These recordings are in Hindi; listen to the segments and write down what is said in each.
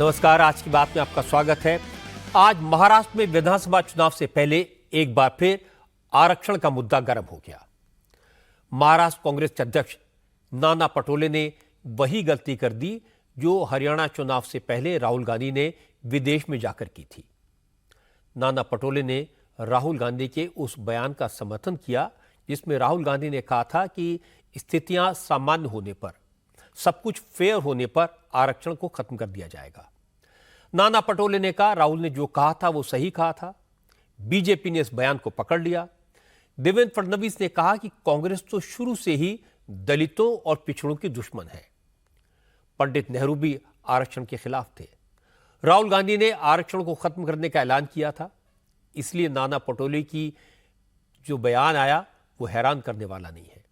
नमस्कार, आज की बात में आपका स्वागत है। आज महाराष्ट्र में विधानसभा चुनाव से पहले एक बार फिर आरक्षण का मुद्दा गर्म हो गया। महाराष्ट्र कांग्रेस के अध्यक्ष नाना पटोले ने वही गलती कर दी जो हरियाणा चुनाव से पहले राहुल गांधी ने विदेश में जाकर की थी। नाना पटोले ने राहुल गांधी के उस बयान का समर्थन किया जिसमें राहुल गांधी ने कहा था कि स्थितियां सामान्य होने पर, सब कुछ फेयर होने पर आरक्षण को खत्म कर दिया जाएगा। नाना पटोले ने कहा राहुल ने जो कहा था वो सही कहा था। बीजेपी ने इस बयान को पकड़ लिया। देवेंद्र फडणवीस ने कहा कि कांग्रेस तो शुरू से ही दलितों और पिछड़ों की दुश्मन है। पंडित नेहरू भी आरक्षण के खिलाफ थे। राहुल गांधी ने आरक्षण को खत्म करने का ऐलान किया था। इसलिए नाना पटोले की जो बयान आया वो हैरान करने वाला नहीं है।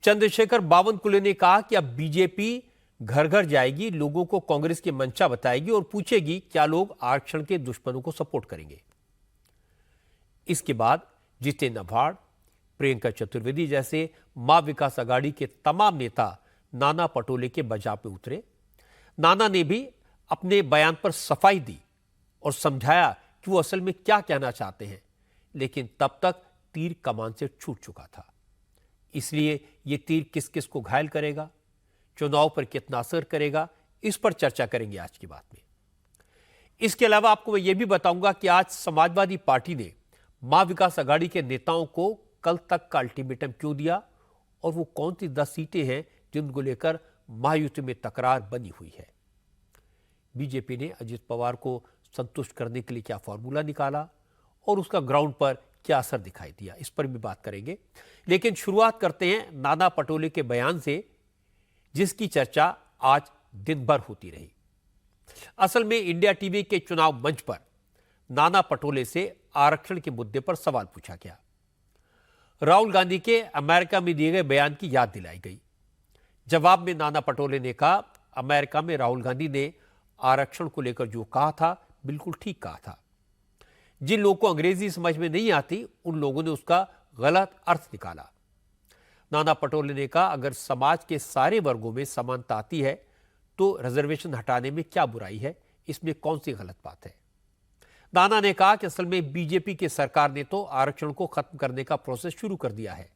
चंद्रशेखर बावनकुले ने कहा कि अब बीजेपी घर घर जाएगी, लोगों को कांग्रेस की मंशा बताएगी और पूछेगी क्या लोग आरक्षण के दुश्मनों को सपोर्ट करेंगे। इसके बाद जितेंद्र आव्हाड, प्रियंका चतुर्वेदी जैसे मां विकास आघाड़ी के तमाम नेता नाना पटोले के बचाव में उतरे। नाना ने भी अपने बयान पर सफाई दी और समझाया कि वो असल में क्या कहना चाहते हैं, लेकिन तब तक तीर कमान से छूट चुका था। इसलिए ये तीर किस किस को घायल करेगा, चुनाव पर कितना असर करेगा, इस पर चर्चा करेंगे आज की बात में। इसके अलावा आपको मैं ये भी बताऊंगा कि आज समाजवादी पार्टी ने मां विकास आघाड़ी के नेताओं को कल तक का अल्टीमेटम क्यों दिया और वो कौन सी 10 सीटें हैं जिनको लेकर महायुति में तकरार बनी हुई है। बीजेपी ने अजित पवार को संतुष्ट करने के लिए क्या फॉर्मूला निकाला और उसका ग्राउंड पर क्या असर दिखाई दिया, इस पर भी बात करेंगे। लेकिन शुरुआत करते हैं नाना पटोले के बयान से, जिसकी चर्चा आज दिन भर होती रही। असल में इंडिया टीवी के चुनाव मंच पर नाना पटोले से आरक्षण के मुद्दे पर सवाल पूछा गया। राहुल गांधी के अमेरिका में दिए गए बयान की याद दिलाई गई। जवाब में नाना पटोले ने कहा अमेरिका में राहुल गांधी ने आरक्षण को लेकर जो कहा था बिल्कुल ठीक कहा था। जिन लोगों को अंग्रेजी समझ में नहीं आती उन लोगों ने उसका गलत अर्थ निकाला। नाना पटोले ने कहा अगर समाज के सारे वर्गों में समानता आती है तो रिजर्वेशन हटाने में क्या बुराई है, इसमें कौन सी गलत बात है। नाना ने कहा कि असल में बीजेपी की सरकार ने तो आरक्षण को खत्म करने का प्रोसेस शुरू कर दिया है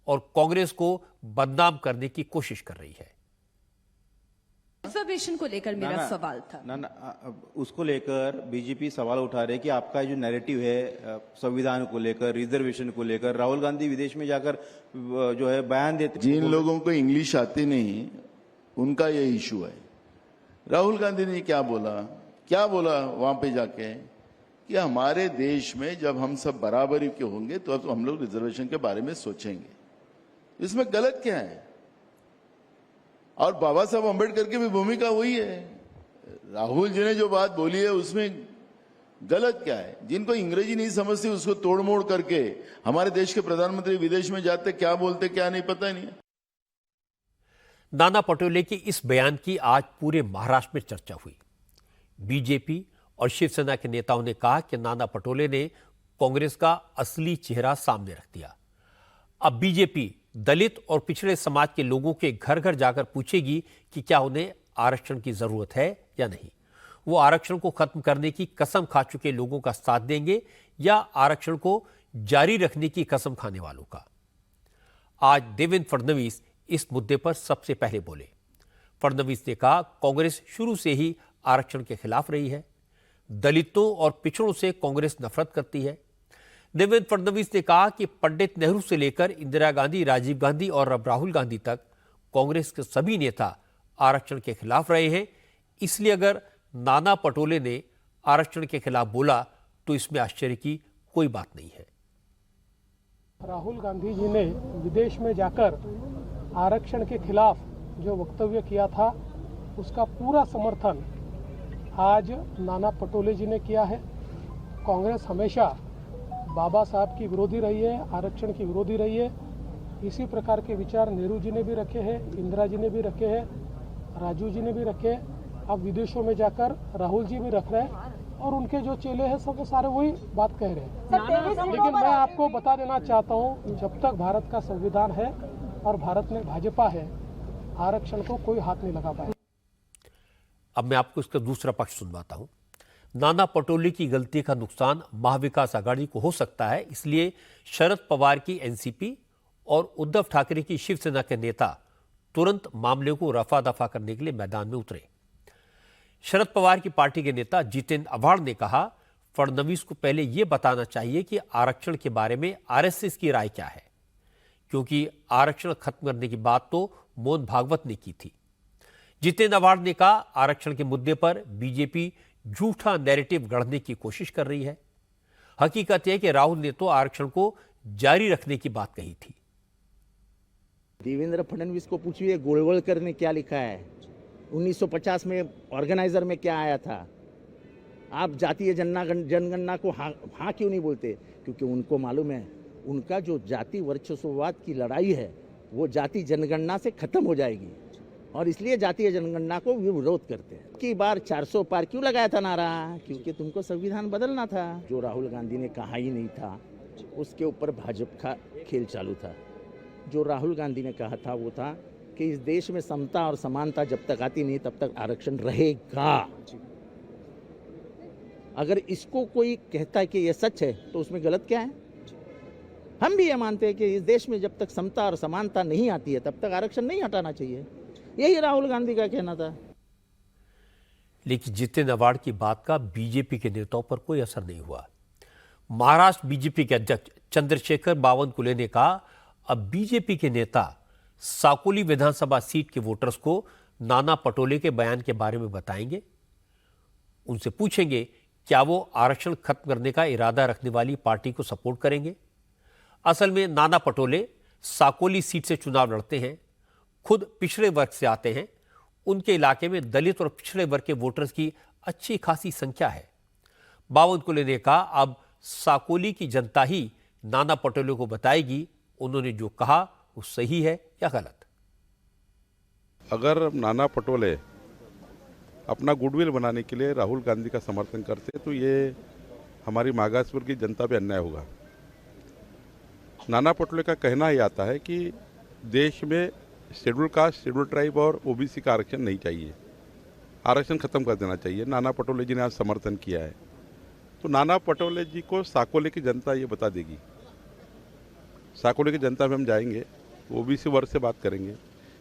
और कांग्रेस को बदनाम करने की कोशिश कर रही है। रिजर्वेशन को लेकर मेरा सवाल था। उसको लेकर बीजेपी सवाल उठा रहे कि आपका जो नैरेटिव है संविधान को लेकर, रिजर्वेशन को लेकर, राहुल गांधी विदेश में जाकर जो है बयान देते, जिन लोगों को इंग्लिश आती नहीं उनका ये इशू है। राहुल गांधी ने क्या बोला वहां पे जाके कि हमारे देश में जब हम सब बराबरी के होंगे तो अब हम लोग रिजर्वेशन के बारे में सोचेंगे। इसमें गलत क्या है? और बाबा साहब अम्बेडकर की भी भूमिका वही है। राहुल जी ने जो बात बोली है उसमें गलत क्या है? जिनको अंग्रेजी नहीं समझती उसको तोड़ मोड़ करके हमारे देश के प्रधानमंत्री विदेश में जाते क्या बोलते क्या नहीं पता नहीं। नाना पटोले के इस बयान की आज पूरे महाराष्ट्र में चर्चा हुई। बीजेपी और शिवसेना के नेताओं ने कहा कि नाना पटोले ने कांग्रेस का असली चेहरा सामने रख दिया। अब बीजेपी दलित और पिछड़े समाज के लोगों के घर घर जाकर पूछेगी कि क्या उन्हें आरक्षण की जरूरत है या नहीं। वो आरक्षण को खत्म करने की कसम खा चुके लोगों का साथ देंगे या आरक्षण को जारी रखने की कसम खाने वालों का। आज देवेंद्र फडणवीस इस मुद्दे पर सबसे पहले बोले। फडणवीस ने कहा कांग्रेस शुरू से ही आरक्षण के खिलाफ रही है। दलितों और पिछड़ों से कांग्रेस नफरत करती है। देवेंद्र फडणवीस ने कहा कि पंडित नेहरू से लेकर इंदिरा गांधी, राजीव गांधी और अब राहुल गांधी तक कांग्रेस के सभी नेता आरक्षण के खिलाफ रहे हैं। इसलिए अगर नाना पटोले ने आरक्षण के खिलाफ बोला तो इसमें आश्चर्य की कोई बात नहीं है। राहुल गांधी जी ने विदेश में जाकर आरक्षण के खिलाफ जो वक्तव्य किया था उसका पूरा समर्थन आज नाना पटोले जी ने किया है। कांग्रेस हमेशा बाबा साहब की विरोधी रही है, आरक्षण की विरोधी रही है। इसी प्रकार के विचार नेहरू जी ने भी रखे हैं, इंदिरा जी ने भी रखे हैं, राजीव जी ने भी रखे। अब विदेशों में जाकर राहुल जी भी रख रहे हैं और उनके जो चेले हैं सब सारे वही बात कह रहे हैं। लेकिन मैं आपको बता देना चाहता हूँ जब तक भारत का संविधान है और भारत में भाजपा है, आरक्षण को कोई हाथ नहीं लगा पाए। अब मैं आपको इसका दूसरा पक्ष सुनवाता हूं। नाना पटोले की गलती का नुकसान महाविकास आघाड़ी को हो सकता है, इसलिए शरद पवार की एनसीपी और उद्धव ठाकरे की शिवसेना के नेता तुरंत मामले को रफा दफा करने के लिए मैदान में उतरे। शरद पवार की पार्टी के नेता जितेंद्र आव्हाड ने कहा, फडणवीस को पहले यह बताना चाहिए कि आरक्षण के बारे में आरएसएस की राय क्या है, क्योंकि आरक्षण खत्म करने की बात तो मोहन भागवत ने की थी। जितेंद्र आव्हाड ने कहा, आरक्षण के मुद्दे पर बीजेपी झूठा नैरेटिव गढ़ने की कोशिश कर रही है। हकीकत यह कि राहुल ने तो आरक्षण को जारी रखने की बात कही थी। देवेंद्र फडणवीस को पूछिए गोलवलकर ने क्या लिखा है, 1950 में ऑर्गेनाइजर में क्या आया था। आप जातीय जनगणना को हाँ क्यों नहीं बोलते? क्योंकि उनको मालूम है उनका जो जाति वर्चस्ववाद की लड़ाई है वो जाति जनगणना से खत्म हो जाएगी, और इसलिए जातीय जनगणना को भी विरोध करते हैं। की बार 400 पार क्यों लगाया था नारा? क्योंकि तुमको संविधान बदलना था। जो राहुल गांधी ने कहा ही नहीं था उसके ऊपर भाजपा का खेल चालू था। जो राहुल गांधी ने कहा था वो था कि इस देश में समता और समानता जब तक आती नहीं तब तक आरक्षण रहेगा। अगर इसको कोई कहता है कि ये सच है तो उसमें गलत क्या है? हम भी ये मानते हैं कि इस देश में जब तक समता और समानता नहीं आती है तब तक आरक्षण नहीं हटाना चाहिए। यही राहुल गांधी का कहना था। लेकिन जितेंद्र आव्हाड की बात का बीजेपी के नेताओं पर कोई असर नहीं हुआ। महाराष्ट्र बीजेपी के अध्यक्ष चंद्रशेखर बावनकुले ने कहा, अब बीजेपी के नेता साकोली विधानसभा सीट के वोटर्स को नाना पटोले के बयान के बारे में बताएंगे। उनसे पूछेंगे क्या वो आरक्षण खत्म करने का इरादा रखने वाली पार्टी को सपोर्ट करेंगे। असल में नाना पटोले साकोली सीट से चुनाव लड़ते हैं, खुद पिछड़े वर्ग से आते हैं। उनके इलाके में दलित और पिछड़े वर्ग के वोटर्स की अच्छी खासी संख्या है। बावनकुले ने कहा, अब साकोली की जनता ही नाना पटोले को बताएगी उन्होंने जो कहा वो सही है या गलत। अगर नाना पटोले अपना गुडविल बनाने के लिए राहुल गांधी का समर्थन करते तो ये हमारी मागासपुर की जनता पे अन्याय होगा। नाना पटोले का कहना ही आता है कि देश में शेड्यूल कास्ट, शेड्यूल ट्राइब और ओबीसी का आरक्षण नहीं चाहिए, आरक्षण खत्म कर देना चाहिए। नाना पटोले जी ने आज समर्थन किया है, तो नाना पटोले जी को साकोली की जनता ये बता देगी। साकोली की जनता में हम जाएंगे, ओबीसी वर्ग से बात करेंगे,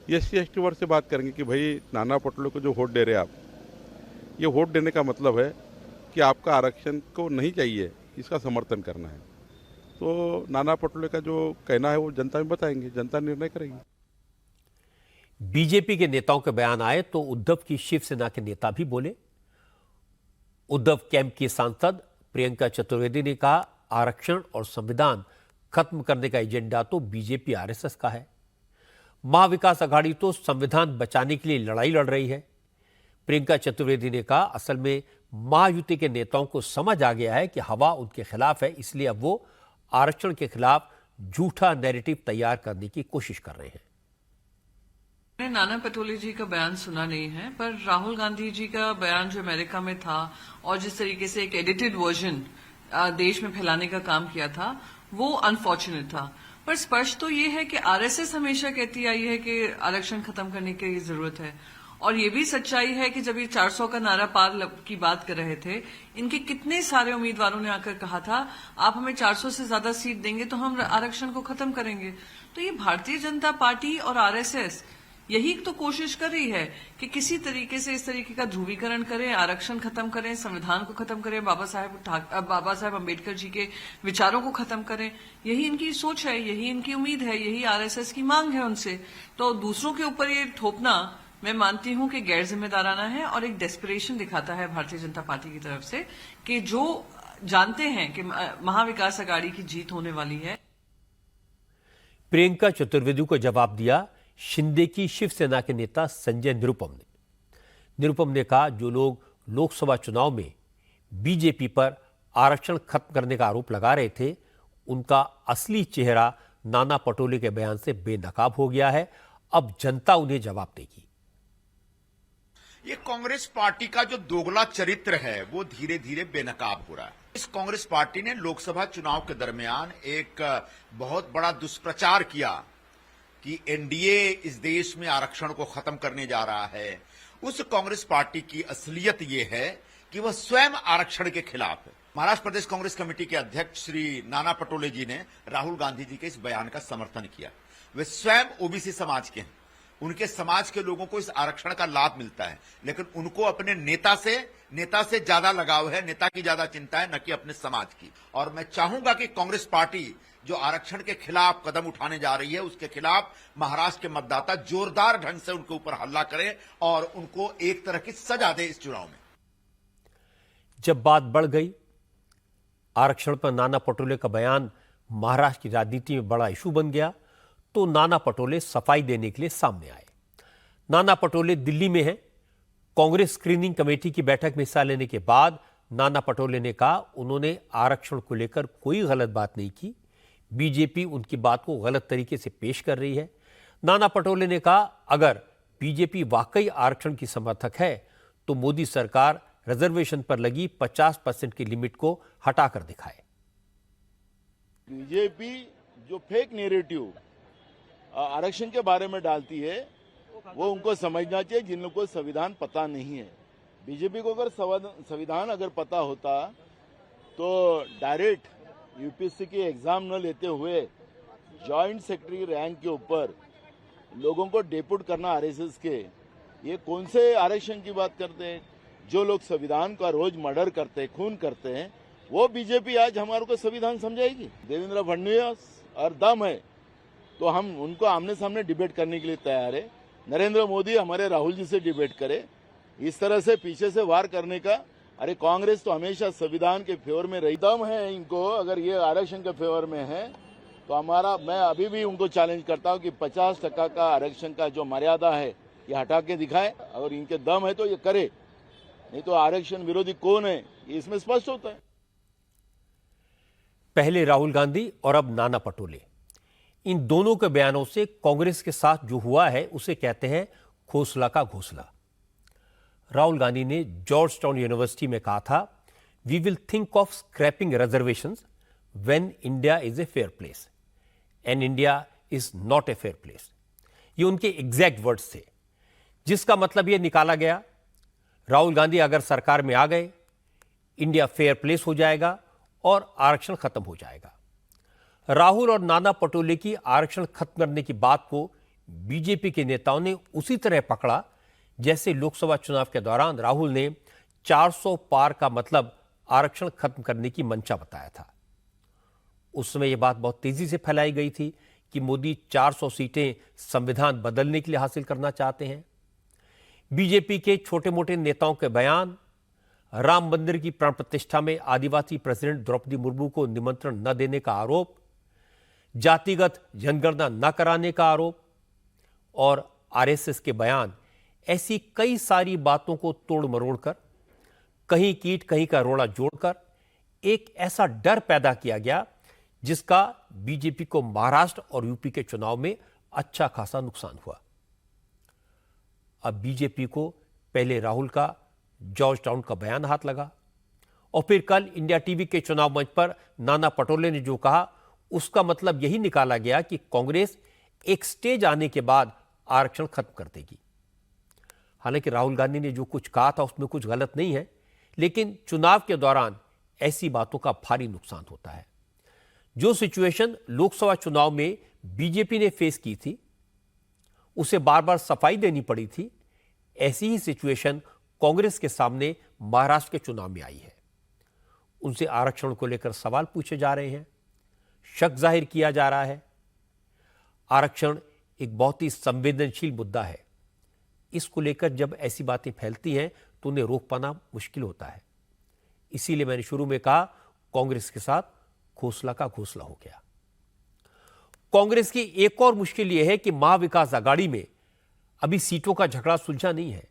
एससी एसटी वर्ग से बात करेंगे कि भाई नाना पटोले को जो वोट दे रहे हैं आप, ये वोट देने का मतलब है कि आपका आरक्षण को नहीं चाहिए, इसका समर्थन करना है। तो नाना पटोले का जो कहना है वो जनता में बताएंगे, जनता निर्णय करेगी। बीजेपी के नेताओं के बयान आए तो उद्धव की शिवसेना के नेता भी बोले। उद्धव कैंप की सांसद प्रियंका चतुर्वेदी ने कहा, आरक्षण और संविधान खत्म करने का एजेंडा तो बीजेपी आरएसएस का है। महाविकास आघाड़ी तो संविधान बचाने के लिए लड़ाई लड़ रही है। प्रियंका चतुर्वेदी ने कहा, असल में महायुति के नेताओं को समझ आ गया है कि हवा उनके खिलाफ है, इसलिए अब वो आरक्षण के खिलाफ झूठा नैरेटिव तैयार करने की कोशिश कर रहे हैं। मैंने नाना पटोले जी का बयान सुना नहीं है, पर राहुल गांधी जी का बयान जो अमेरिका में था और जिस तरीके से एक एडिटेड वर्जन देश में फैलाने का काम किया था वो अनफॉर्चुनेट था। पर स्पष्ट तो ये है कि आरएसएस हमेशा कहती आई है कि आरक्षण खत्म करने की जरूरत है, और ये भी सच्चाई है कि जब ये 400 का नारा पार की बात कर रहे थे, इनके कितने सारे उम्मीदवारों ने आकर कहा था आप हमें 400 से ज्यादा सीट देंगे तो हम आरक्षण को खत्म करेंगे। तो ये भारतीय जनता पार्टी और आरएसएस यही तो कोशिश कर रही है कि किसी तरीके से इस तरीके का ध्रुवीकरण करें, आरक्षण खत्म करें, संविधान को खत्म करें, बाबा साहेब अम्बेडकर जी के विचारों को खत्म करें। यही इनकी सोच है, यही इनकी उम्मीद है, यही आरएसएस की मांग है उनसे। तो दूसरों के ऊपर ये थोपना मैं मानती हूं कि गैर जिम्मेदाराना है और एक डेस्परेशन दिखाता है भारतीय जनता पार्टी की तरफ से कि जो जानते हैं कि महाविकास आघाड़ी की जीत होने वाली है। प्रियंका चतुर्वेदी को जवाब दिया शिंदे की शिवसेना के नेता संजय निरुपम ने कहा, जो लोग लोकसभा चुनाव में बीजेपी पर आरक्षण खत्म करने का आरोप लगा रहे थे, उनका असली चेहरा नाना पटोले के बयान से बेनकाब हो गया है। अब जनता उन्हें जवाब देगी। ये कांग्रेस पार्टी का जो दोगला चरित्र है वो धीरे धीरे बेनकाब हो रहा है। इस कांग्रेस पार्टी ने लोकसभा चुनाव के दरमियान एक बहुत बड़ा दुष्प्रचार किया कि एनडीए इस देश में आरक्षण को खत्म करने जा रहा है। उस कांग्रेस पार्टी की असलियत ये है कि वह स्वयं आरक्षण के खिलाफ है। महाराष्ट्र प्रदेश कांग्रेस कमेटी के अध्यक्ष श्री नाना पटोले जी ने राहुल गांधी जी के इस बयान का समर्थन किया। वे स्वयं ओबीसी समाज के हैं, उनके समाज के लोगों को इस आरक्षण का लाभ मिलता है, लेकिन उनको अपने नेता से ज्यादा लगाव है, नेता की ज्यादा चिंता है, न कि अपने समाज की। और मैं चाहूंगा कि कांग्रेस पार्टी जो आरक्षण के खिलाफ कदम उठाने जा रही है, उसके खिलाफ महाराष्ट्र के मतदाता जोरदार ढंग से उनके ऊपर हल्ला करें और उनको एक तरह की सजा दे इस चुनाव में। जब बात बढ़ गई, आरक्षण पर नाना पटोले का बयान महाराष्ट्र की राजनीति में बड़ा इशू बन गया, तो नाना पटोले सफाई देने के लिए सामने आए। नाना पटोले दिल्ली में हैं। कांग्रेस स्क्रीनिंग कमेटी की बैठक में हिस्सा लेने के बाद नाना पटोले ने कहा उन्होंने आरक्षण को लेकर कोई गलत बात नहीं की, बीजेपी उनकी बात को गलत तरीके से पेश कर रही है। नाना पटोले ने कहा अगर बीजेपी वाकई आरक्षण की समर्थक है तो मोदी सरकार रिजर्वेशन पर लगी 50% की लिमिट को हटाकर दिखाए। बीजेपी जो फेक नैरेटिव आरक्षण के बारे में डालती है वो उनको समझना चाहिए, जिन लोगों को संविधान पता नहीं है। बीजेपी को अगर संविधान अगर पता होता तो डायरेक्ट यूपीएससी की एग्जाम न लेते हुए जॉइंट सेक्रेटरी रैंक के ऊपर लोगों को डेपुट करना आरएसएस के, ये कौन से आरक्षण की बात करते हैं? जो लोग संविधान का रोज मर्डर करते हैं, खून करते हैं, वो बीजेपी आज हमारे को संविधान समझाएगी? देवेंद्र फडणवीस और दम है तो हम उनको आमने सामने डिबेट करने के लिए तैयार है। नरेंद्र मोदी हमारे राहुल जी से डिबेट करे। इस तरह से पीछे से वार करने का, अरे कांग्रेस तो हमेशा संविधान के फेवर में रही। दम है इनको, अगर ये आरक्षण के फेवर में है तो मैं अभी भी उनको चैलेंज करता हूं कि 50% का आरक्षण का जो मर्यादा है ये हटा के दिखाए। अगर इनके दम है तो ये करे, नहीं तो आरक्षण विरोधी कौन है इसमें स्पष्ट होता है। पहले राहुल गांधी और अब नाना पटोले, इन दोनों के बयानों से कांग्रेस के साथ जो हुआ है उसे कहते हैं खोसला का घोसला। राहुल गांधी ने जॉर्ज टाउन यूनिवर्सिटी में कहा था we will think of scrapping reservations when India is a fair place and India is not a fair place. ये उनके एग्जैक्ट वर्ड्स थे, जिसका मतलब यह निकाला गया राहुल गांधी अगर सरकार में आ गए, इंडिया फेयर प्लेस हो जाएगा और आरक्षण खत्म हो जाएगा। राहुल और नाना पटोले की आरक्षण खत्म करने की बात को बीजेपी के नेताओं ने उसी तरह पकड़ा जैसे लोकसभा चुनाव के दौरान राहुल ने 400 पार का मतलब आरक्षण खत्म करने की मंशा बताया था। उस समय यह बात बहुत तेजी से फैलाई गई थी कि मोदी 400 सीटें संविधान बदलने के लिए हासिल करना चाहते हैं। बीजेपी के छोटे मोटे नेताओं के बयान, राम मंदिर की प्राण प्रतिष्ठा में आदिवासी प्रेसिडेंट द्रौपदी मुर्मू को निमंत्रण न देने का आरोप, जातिगत जनगणना न कराने का आरोप और आरएसएस के बयान, ऐसी कई सारी बातों को तोड़ मरोड़ कर, कहीं कीट कहीं का रोड़ा जोड़कर एक ऐसा डर पैदा किया गया जिसका बीजेपी को महाराष्ट्र और यूपी के चुनाव में अच्छा खासा नुकसान हुआ। अब बीजेपी को पहले राहुल का जॉर्ज टाउन का बयान हाथ लगा और फिर कल इंडिया टीवी के चुनाव मंच पर नाना पटोले ने जो कहा उसका मतलब यही निकाला गया कि कांग्रेस एक स्टेज आने के बाद आरक्षण खत्म कर देगी। हालांकि राहुल गांधी ने जो कुछ कहा था उसमें कुछ गलत नहीं है, लेकिन चुनाव के दौरान ऐसी बातों का भारी नुकसान होता है। जो सिचुएशन लोकसभा चुनाव में बीजेपी ने फेस की थी, उसे बार बार सफाई देनी पड़ी थी, ऐसी ही सिचुएशन कांग्रेस के सामने महाराष्ट्र के चुनाव में आई है। उनसे आरक्षण को लेकर सवाल पूछे जा रहे हैं, शक जाहिर किया जा रहा है। आरक्षण एक बहुत ही संवेदनशील मुद्दा है। इसको लेकर जब ऐसी बातें फैलती हैं तो उन्हें रोक पाना मुश्किल होता है। इसीलिए मैंने शुरू में कहा कांग्रेस के साथ खोसला का घोसला हो गया। कांग्रेस की एक और मुश्किल यह है कि महाविकास आघाड़ी में अभी सीटों का झगड़ा सुलझा नहीं है।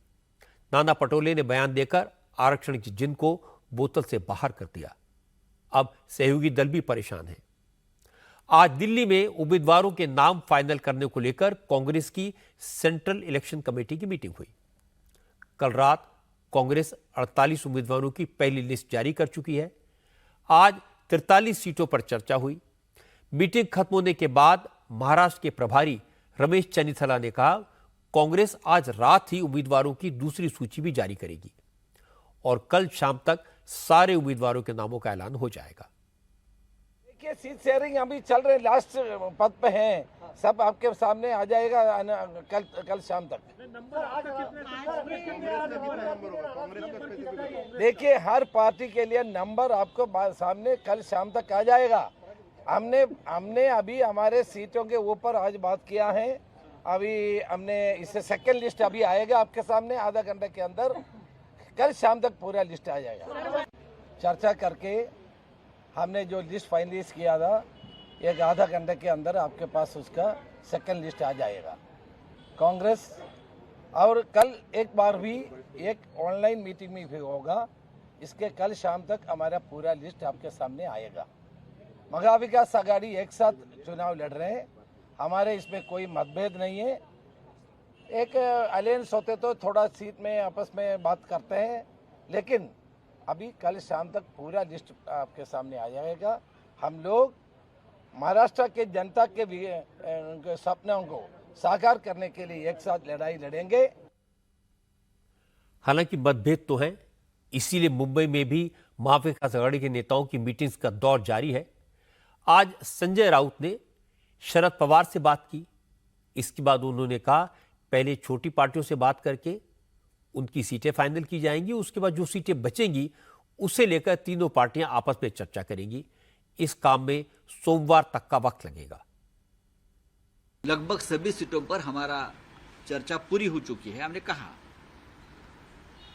नाना पटोले ने बयान देकर आरक्षण की जिंद को बोतल से बाहर कर दिया। अब सहयोगी दल भी परेशान है। आज दिल्ली में उम्मीदवारों के नाम फाइनल करने को लेकर कांग्रेस की सेंट्रल इलेक्शन कमेटी की मीटिंग हुई। कल रात कांग्रेस 48 उम्मीदवारों की पहली लिस्ट जारी कर चुकी है। आज 43 सीटों पर चर्चा हुई। मीटिंग खत्म होने के बाद महाराष्ट्र के प्रभारी रमेश चन्नीथला ने कहा कांग्रेस आज रात ही उम्मीदवारों की दूसरी सूची भी जारी करेगी और कल शाम तक सारे उम्मीदवारों के नामों का ऐलान हो जाएगा। देखिए, सीट शेयरिंग अभी चल रहे, लास्ट पद पे हैं, सब आपके सामने आ जाएगा कल शाम तक। देखिए, हर पार्टी के लिए नंबर आपको सामने कल शाम तक आ जाएगा। हमने अभी हमारे सीटों के ऊपर आज बात किया है। अभी हमने इससे सेकंड लिस्ट अभी आएगा आपके सामने आधा घंटे के अंदर। कल शाम तक पूरा लिस्ट आ जाएगा। चर्चा करके हमने जो लिस्ट फाइनलाइज किया था, एक आधा घंटे के अंदर आपके पास उसका सेकंड लिस्ट आ जाएगा। कांग्रेस और कल एक बार भी एक ऑनलाइन मीटिंग में भी होगा, इसके कल शाम तक हमारा पूरा लिस्ट आपके सामने आएगा। महा विकास आघाड़ी एक साथ चुनाव लड़ रहे हैं, हमारे इसमें कोई मतभेद नहीं है। एक अलायंस होते तो थोड़ा सीट में आपस में बात करते हैं, लेकिन अभी कल शाम तक पूरा लिस्ट आपके सामने आ जाएगा। हम लोग महाराष्ट्र के जनता के सपनों को साकार करने के लिए एक साथ लड़ाई लड़ेंगे। हालांकि मतभेद तो हैं, इसीलिए मुंबई में भी महाविकास आघाड़ी के नेताओं की मीटिंग्स का दौर जारी है। आज संजय राउत ने शरद पवार से बात की। इसके बाद उन्होंने कहा पहले छोटी पार्टियों से बात करके उनकी सीटें फाइनल की जाएंगी, उसके बाद जो सीटें बचेंगी उसे लेकर तीनों पार्टियां आपस में चर्चा करेंगी। इस काम में सोमवार तक का वक्त लगेगा। लगभग सभी सीटों पर हमारा चर्चा पूरी हो चुकी है। हमने कहा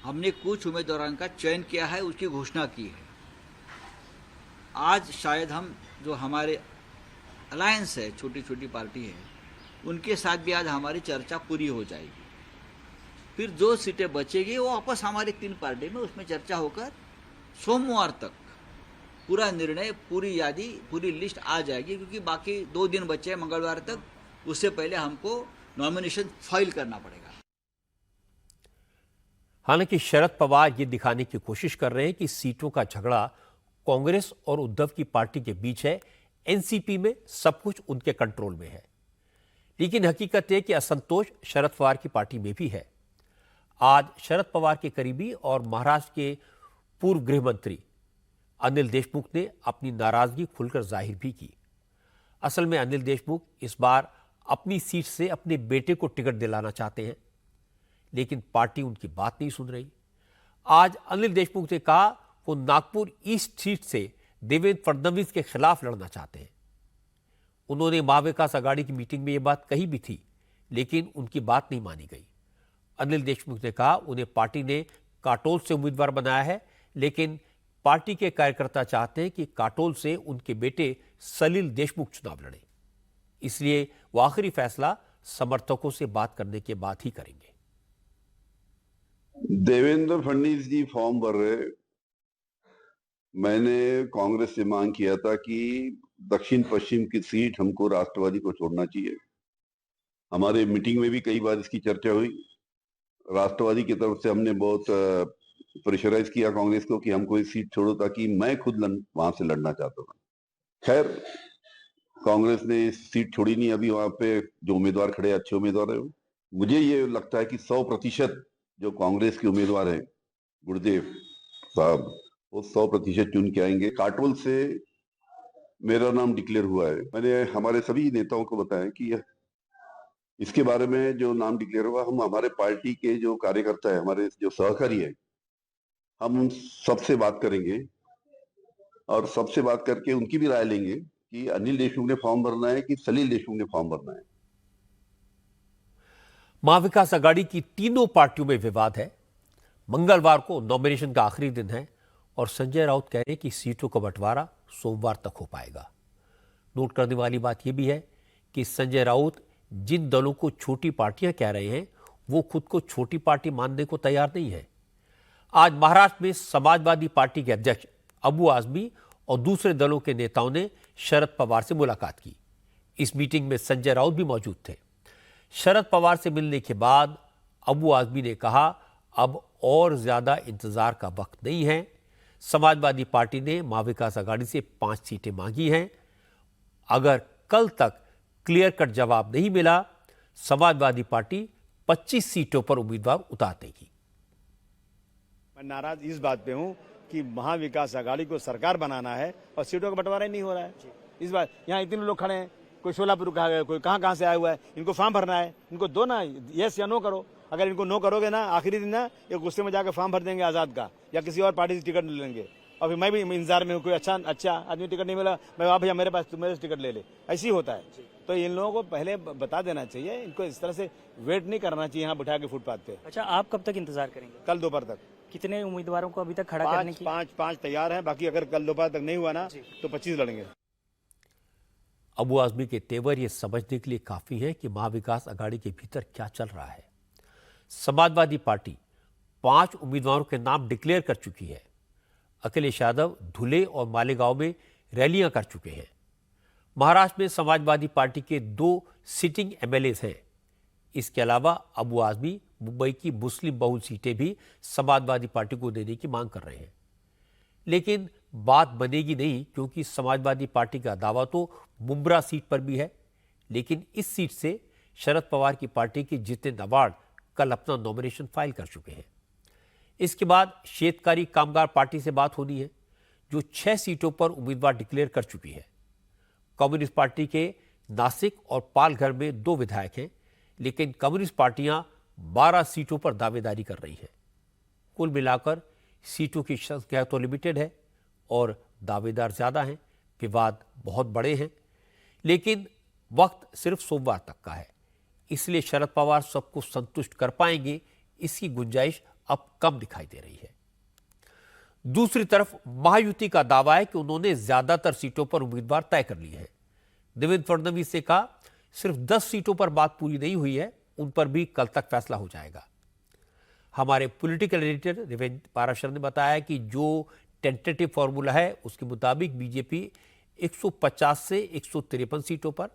हमने कुछ उम्मीदवारों का चयन किया है, उसकी घोषणा की है। आज शायद हम जो हमारे अलायंस है, छोटी छोटी पार्टी है, उनके साथ भी आज हमारी चर्चा पूरी हो जाएगी। फिर जो सीटें बचेगी वो वापस हमारी तीन पार्टी में उसमें चर्चा होकर सोमवार तक पूरा निर्णय, पूरी यादी, पूरी लिस्ट आ जाएगी। क्योंकि बाकी 2 दिन बचे हैं मंगलवार तक, उससे पहले हमको नॉमिनेशन फाइल करना पड़ेगा। हालांकि शरद पवार ये दिखाने की कोशिश कर रहे हैं कि सीटों का झगड़ा कांग्रेस और उद्धव की पार्टी के बीच है, एनसीपी में सब कुछ उनके कंट्रोल में है। लेकिन हकीकत है कि असंतोष शरद पवार की पार्टी में भी है। आज शरद पवार के करीबी और महाराष्ट्र के पूर्व गृह मंत्री अनिल देशमुख ने अपनी नाराजगी खुलकर जाहिर भी की। असल में अनिल देशमुख इस बार अपनी सीट से अपने बेटे को टिकट दिलाना चाहते हैं, लेकिन पार्टी उनकी बात नहीं सुन रही। आज अनिल देशमुख ने कहा वो नागपुर ईस्ट सीट से देवेंद्र फडणवीस के खिलाफ लड़ना चाहते हैं। उन्होंने महाविकास आघाड़ी की मीटिंग में यह बात कही भी थी, लेकिन उनकी बात नहीं मानी गई। अनिल देशमुख ने कहा उन्हें पार्टी ने काटोल से उम्मीदवार बनाया है, लेकिन पार्टी के कार्यकर्ता चाहते हैं कि काटोल से उनके बेटे सलील देशमुख चुनाव लड़े, इसलिए वो आखिरी फैसला समर्थकों से बात करने के बाद ही करेंगे। देवेंद्र फडणवीस जी फॉर्म भर रहे। मैंने कांग्रेस से मांग किया था कि दक्षिण पश्चिम की सीट हमको राष्ट्रवादी को छोड़ना चाहिए। हमारे मीटिंग में भी कई बार इसकी चर्चा हुई। राष्ट्रवादी की तरफ से हमने बहुत प्रेशराइज किया कांग्रेस को कि हमको इस सीट छोड़ो, ताकि मैं खुद वहां से लड़ना चाहता था। खैर, कांग्रेस ने इस सीट छोड़ी नहीं। अभी वहां पे जो उम्मीदवार खड़े, अच्छे उम्मीदवार है। मुझे ये लगता है कि 100% जो कांग्रेस के उम्मीदवार हैं, गुरुदेव साहब, वो 100% चुन के आएंगे। काटोल से मेरा नाम डिक्लेयर हुआ है। मैंने हमारे सभी नेताओं को बताया कि इसके बारे में जो नाम डिक्लेयर हुआ, हम हमारे पार्टी के जो कार्यकर्ता है, हमारे जो सहकारी है, हम उन सबसे बात करेंगे और सबसे बात करके उनकी भी राय लेंगे कि अनिल देशमुख ने फॉर्म भरना है कि सलील देशमुख ने फॉर्म भरना है। महाविकास आघाड़ी की तीनों पार्टियों में विवाद है। मंगलवार को नॉमिनेशन का आखिरी दिन है और संजय राउत कह रहे हैं कि सीटों का बंटवारा सोमवार तक हो पाएगा। नोट करने वाली बात यह भी है कि संजय राउत जिन दलों को छोटी पार्टियां कह रहे हैं, वो खुद को छोटी पार्टी मानने को तैयार नहीं है। आज महाराष्ट्र में समाजवादी पार्टी के अध्यक्ष अबू आजमी और दूसरे दलों के नेताओं ने शरद पवार से मुलाकात की। इस मीटिंग में संजय राउत भी मौजूद थे। शरद पवार से मिलने के बाद अबू आजमी ने कहा अब और ज्यादा इंतजार का वक्त नहीं है। समाजवादी पार्टी ने महाविकास आघाड़ी से 5 सीटें मांगी हैं। अगर कल तक क्लियर कट जवाब नहीं मिला, समाजवादी पार्टी 25 सीटों पर उम्मीदवार उतार देगी। मैं नाराज इस बात पे हूं कि महाविकास आघाड़ी को सरकार बनाना है और सीटों का बंटवारा ही नहीं हो रहा है। इस बार यहाँ इतने लोग खड़े हैं, कोई सोलापुर कहा गया, कोई कहाँ से आया हुआ है, इनको फॉर्म भरना है, इनको दो ना, यस या नो करो। अगर इनको नो करोगे ना, आखिरी दिन ना ये गुस्से में जाकर फॉर्म भर देंगे आजाद का या किसी और पार्टी से टिकट ले लेंगे। और फिर मैं भी इंतजार में हूँ, कोई अच्छा आदमी टिकट नहीं मिला, मैं वाह भैया मेरे पास मेरे से टिकट ले ले, ऐसी होता है। तो इन लोगों को पहले बता देना चाहिए, इनको इस तरह से वेट नहीं करना चाहिए यहाँ बिठा के फुटपाथ पे। अच्छा, आप कब तक इंतजार करेंगे? कल दोपहर तक। कितने उम्मीदवारों को अभी तक खड़ा करने की? पांच तैयार हैं, बाकी अगर कल दोपहर तक नहीं हुआ ना तो 25 लड़ेंगे। अबू आजमी के तेवर ये समझने के लिए काफी है कि महाविकास आघाड़ी के भीतर क्या चल रहा है। समाजवादी पार्टी 5 उम्मीदवारों के नाम डिक्लेयर कर चुकी है। अखिलेश यादव धुले और मालेगांव में रैलियां कर चुके हैं। महाराष्ट्र में समाजवादी पार्टी के 2 सिटिंग एमएलए हैं। इसके अलावा अबू आजमी मुंबई की मुस्लिम बहुल सीटें भी समाजवादी पार्टी को देने की मांग कर रहे हैं, लेकिन बात बनेगी नहीं, क्योंकि समाजवादी पार्टी का दावा तो मुंब्रा सीट पर भी है, लेकिन इस सीट से शरद पवार की पार्टी के जितेंद्र अवार्ड कल अपना नॉमिनेशन फाइल कर चुके हैं। इसके बाद शेतकारी कामगार पार्टी से बात होनी है, जो 6 सीटों पर उम्मीदवार डिक्लेयर कर चुकी है। कम्युनिस्ट पार्टी के नासिक और पालघर में 2 विधायक हैं, लेकिन कम्युनिस्ट पार्टियां 12 सीटों पर दावेदारी कर रही हैं। कुल मिलाकर सीटों की संख्या तो लिमिटेड है और दावेदार ज्यादा हैं, विवाद बहुत बड़े हैं, लेकिन वक्त सिर्फ सोमवार तक का है, इसलिए शरद पवार सबको संतुष्ट कर पाएंगे, इसकी गुंजाइश अब कम दिखाई दे रही है। दूसरी तरफ महायुति का दावा है कि उन्होंने ज्यादातर सीटों पर उम्मीदवार तय कर लिए हैं। देवेंद्र फडणवीस से कहा सिर्फ 10 सीटों पर बात पूरी नहीं हुई है, उन पर भी कल तक फैसला हो जाएगा। हमारे पॉलिटिकल एडिटर देवेंद्र पाराशर ने बताया कि जो टेंटेटिव फॉर्मूला है उसके मुताबिक बीजेपी 150 से 153 सीटों पर,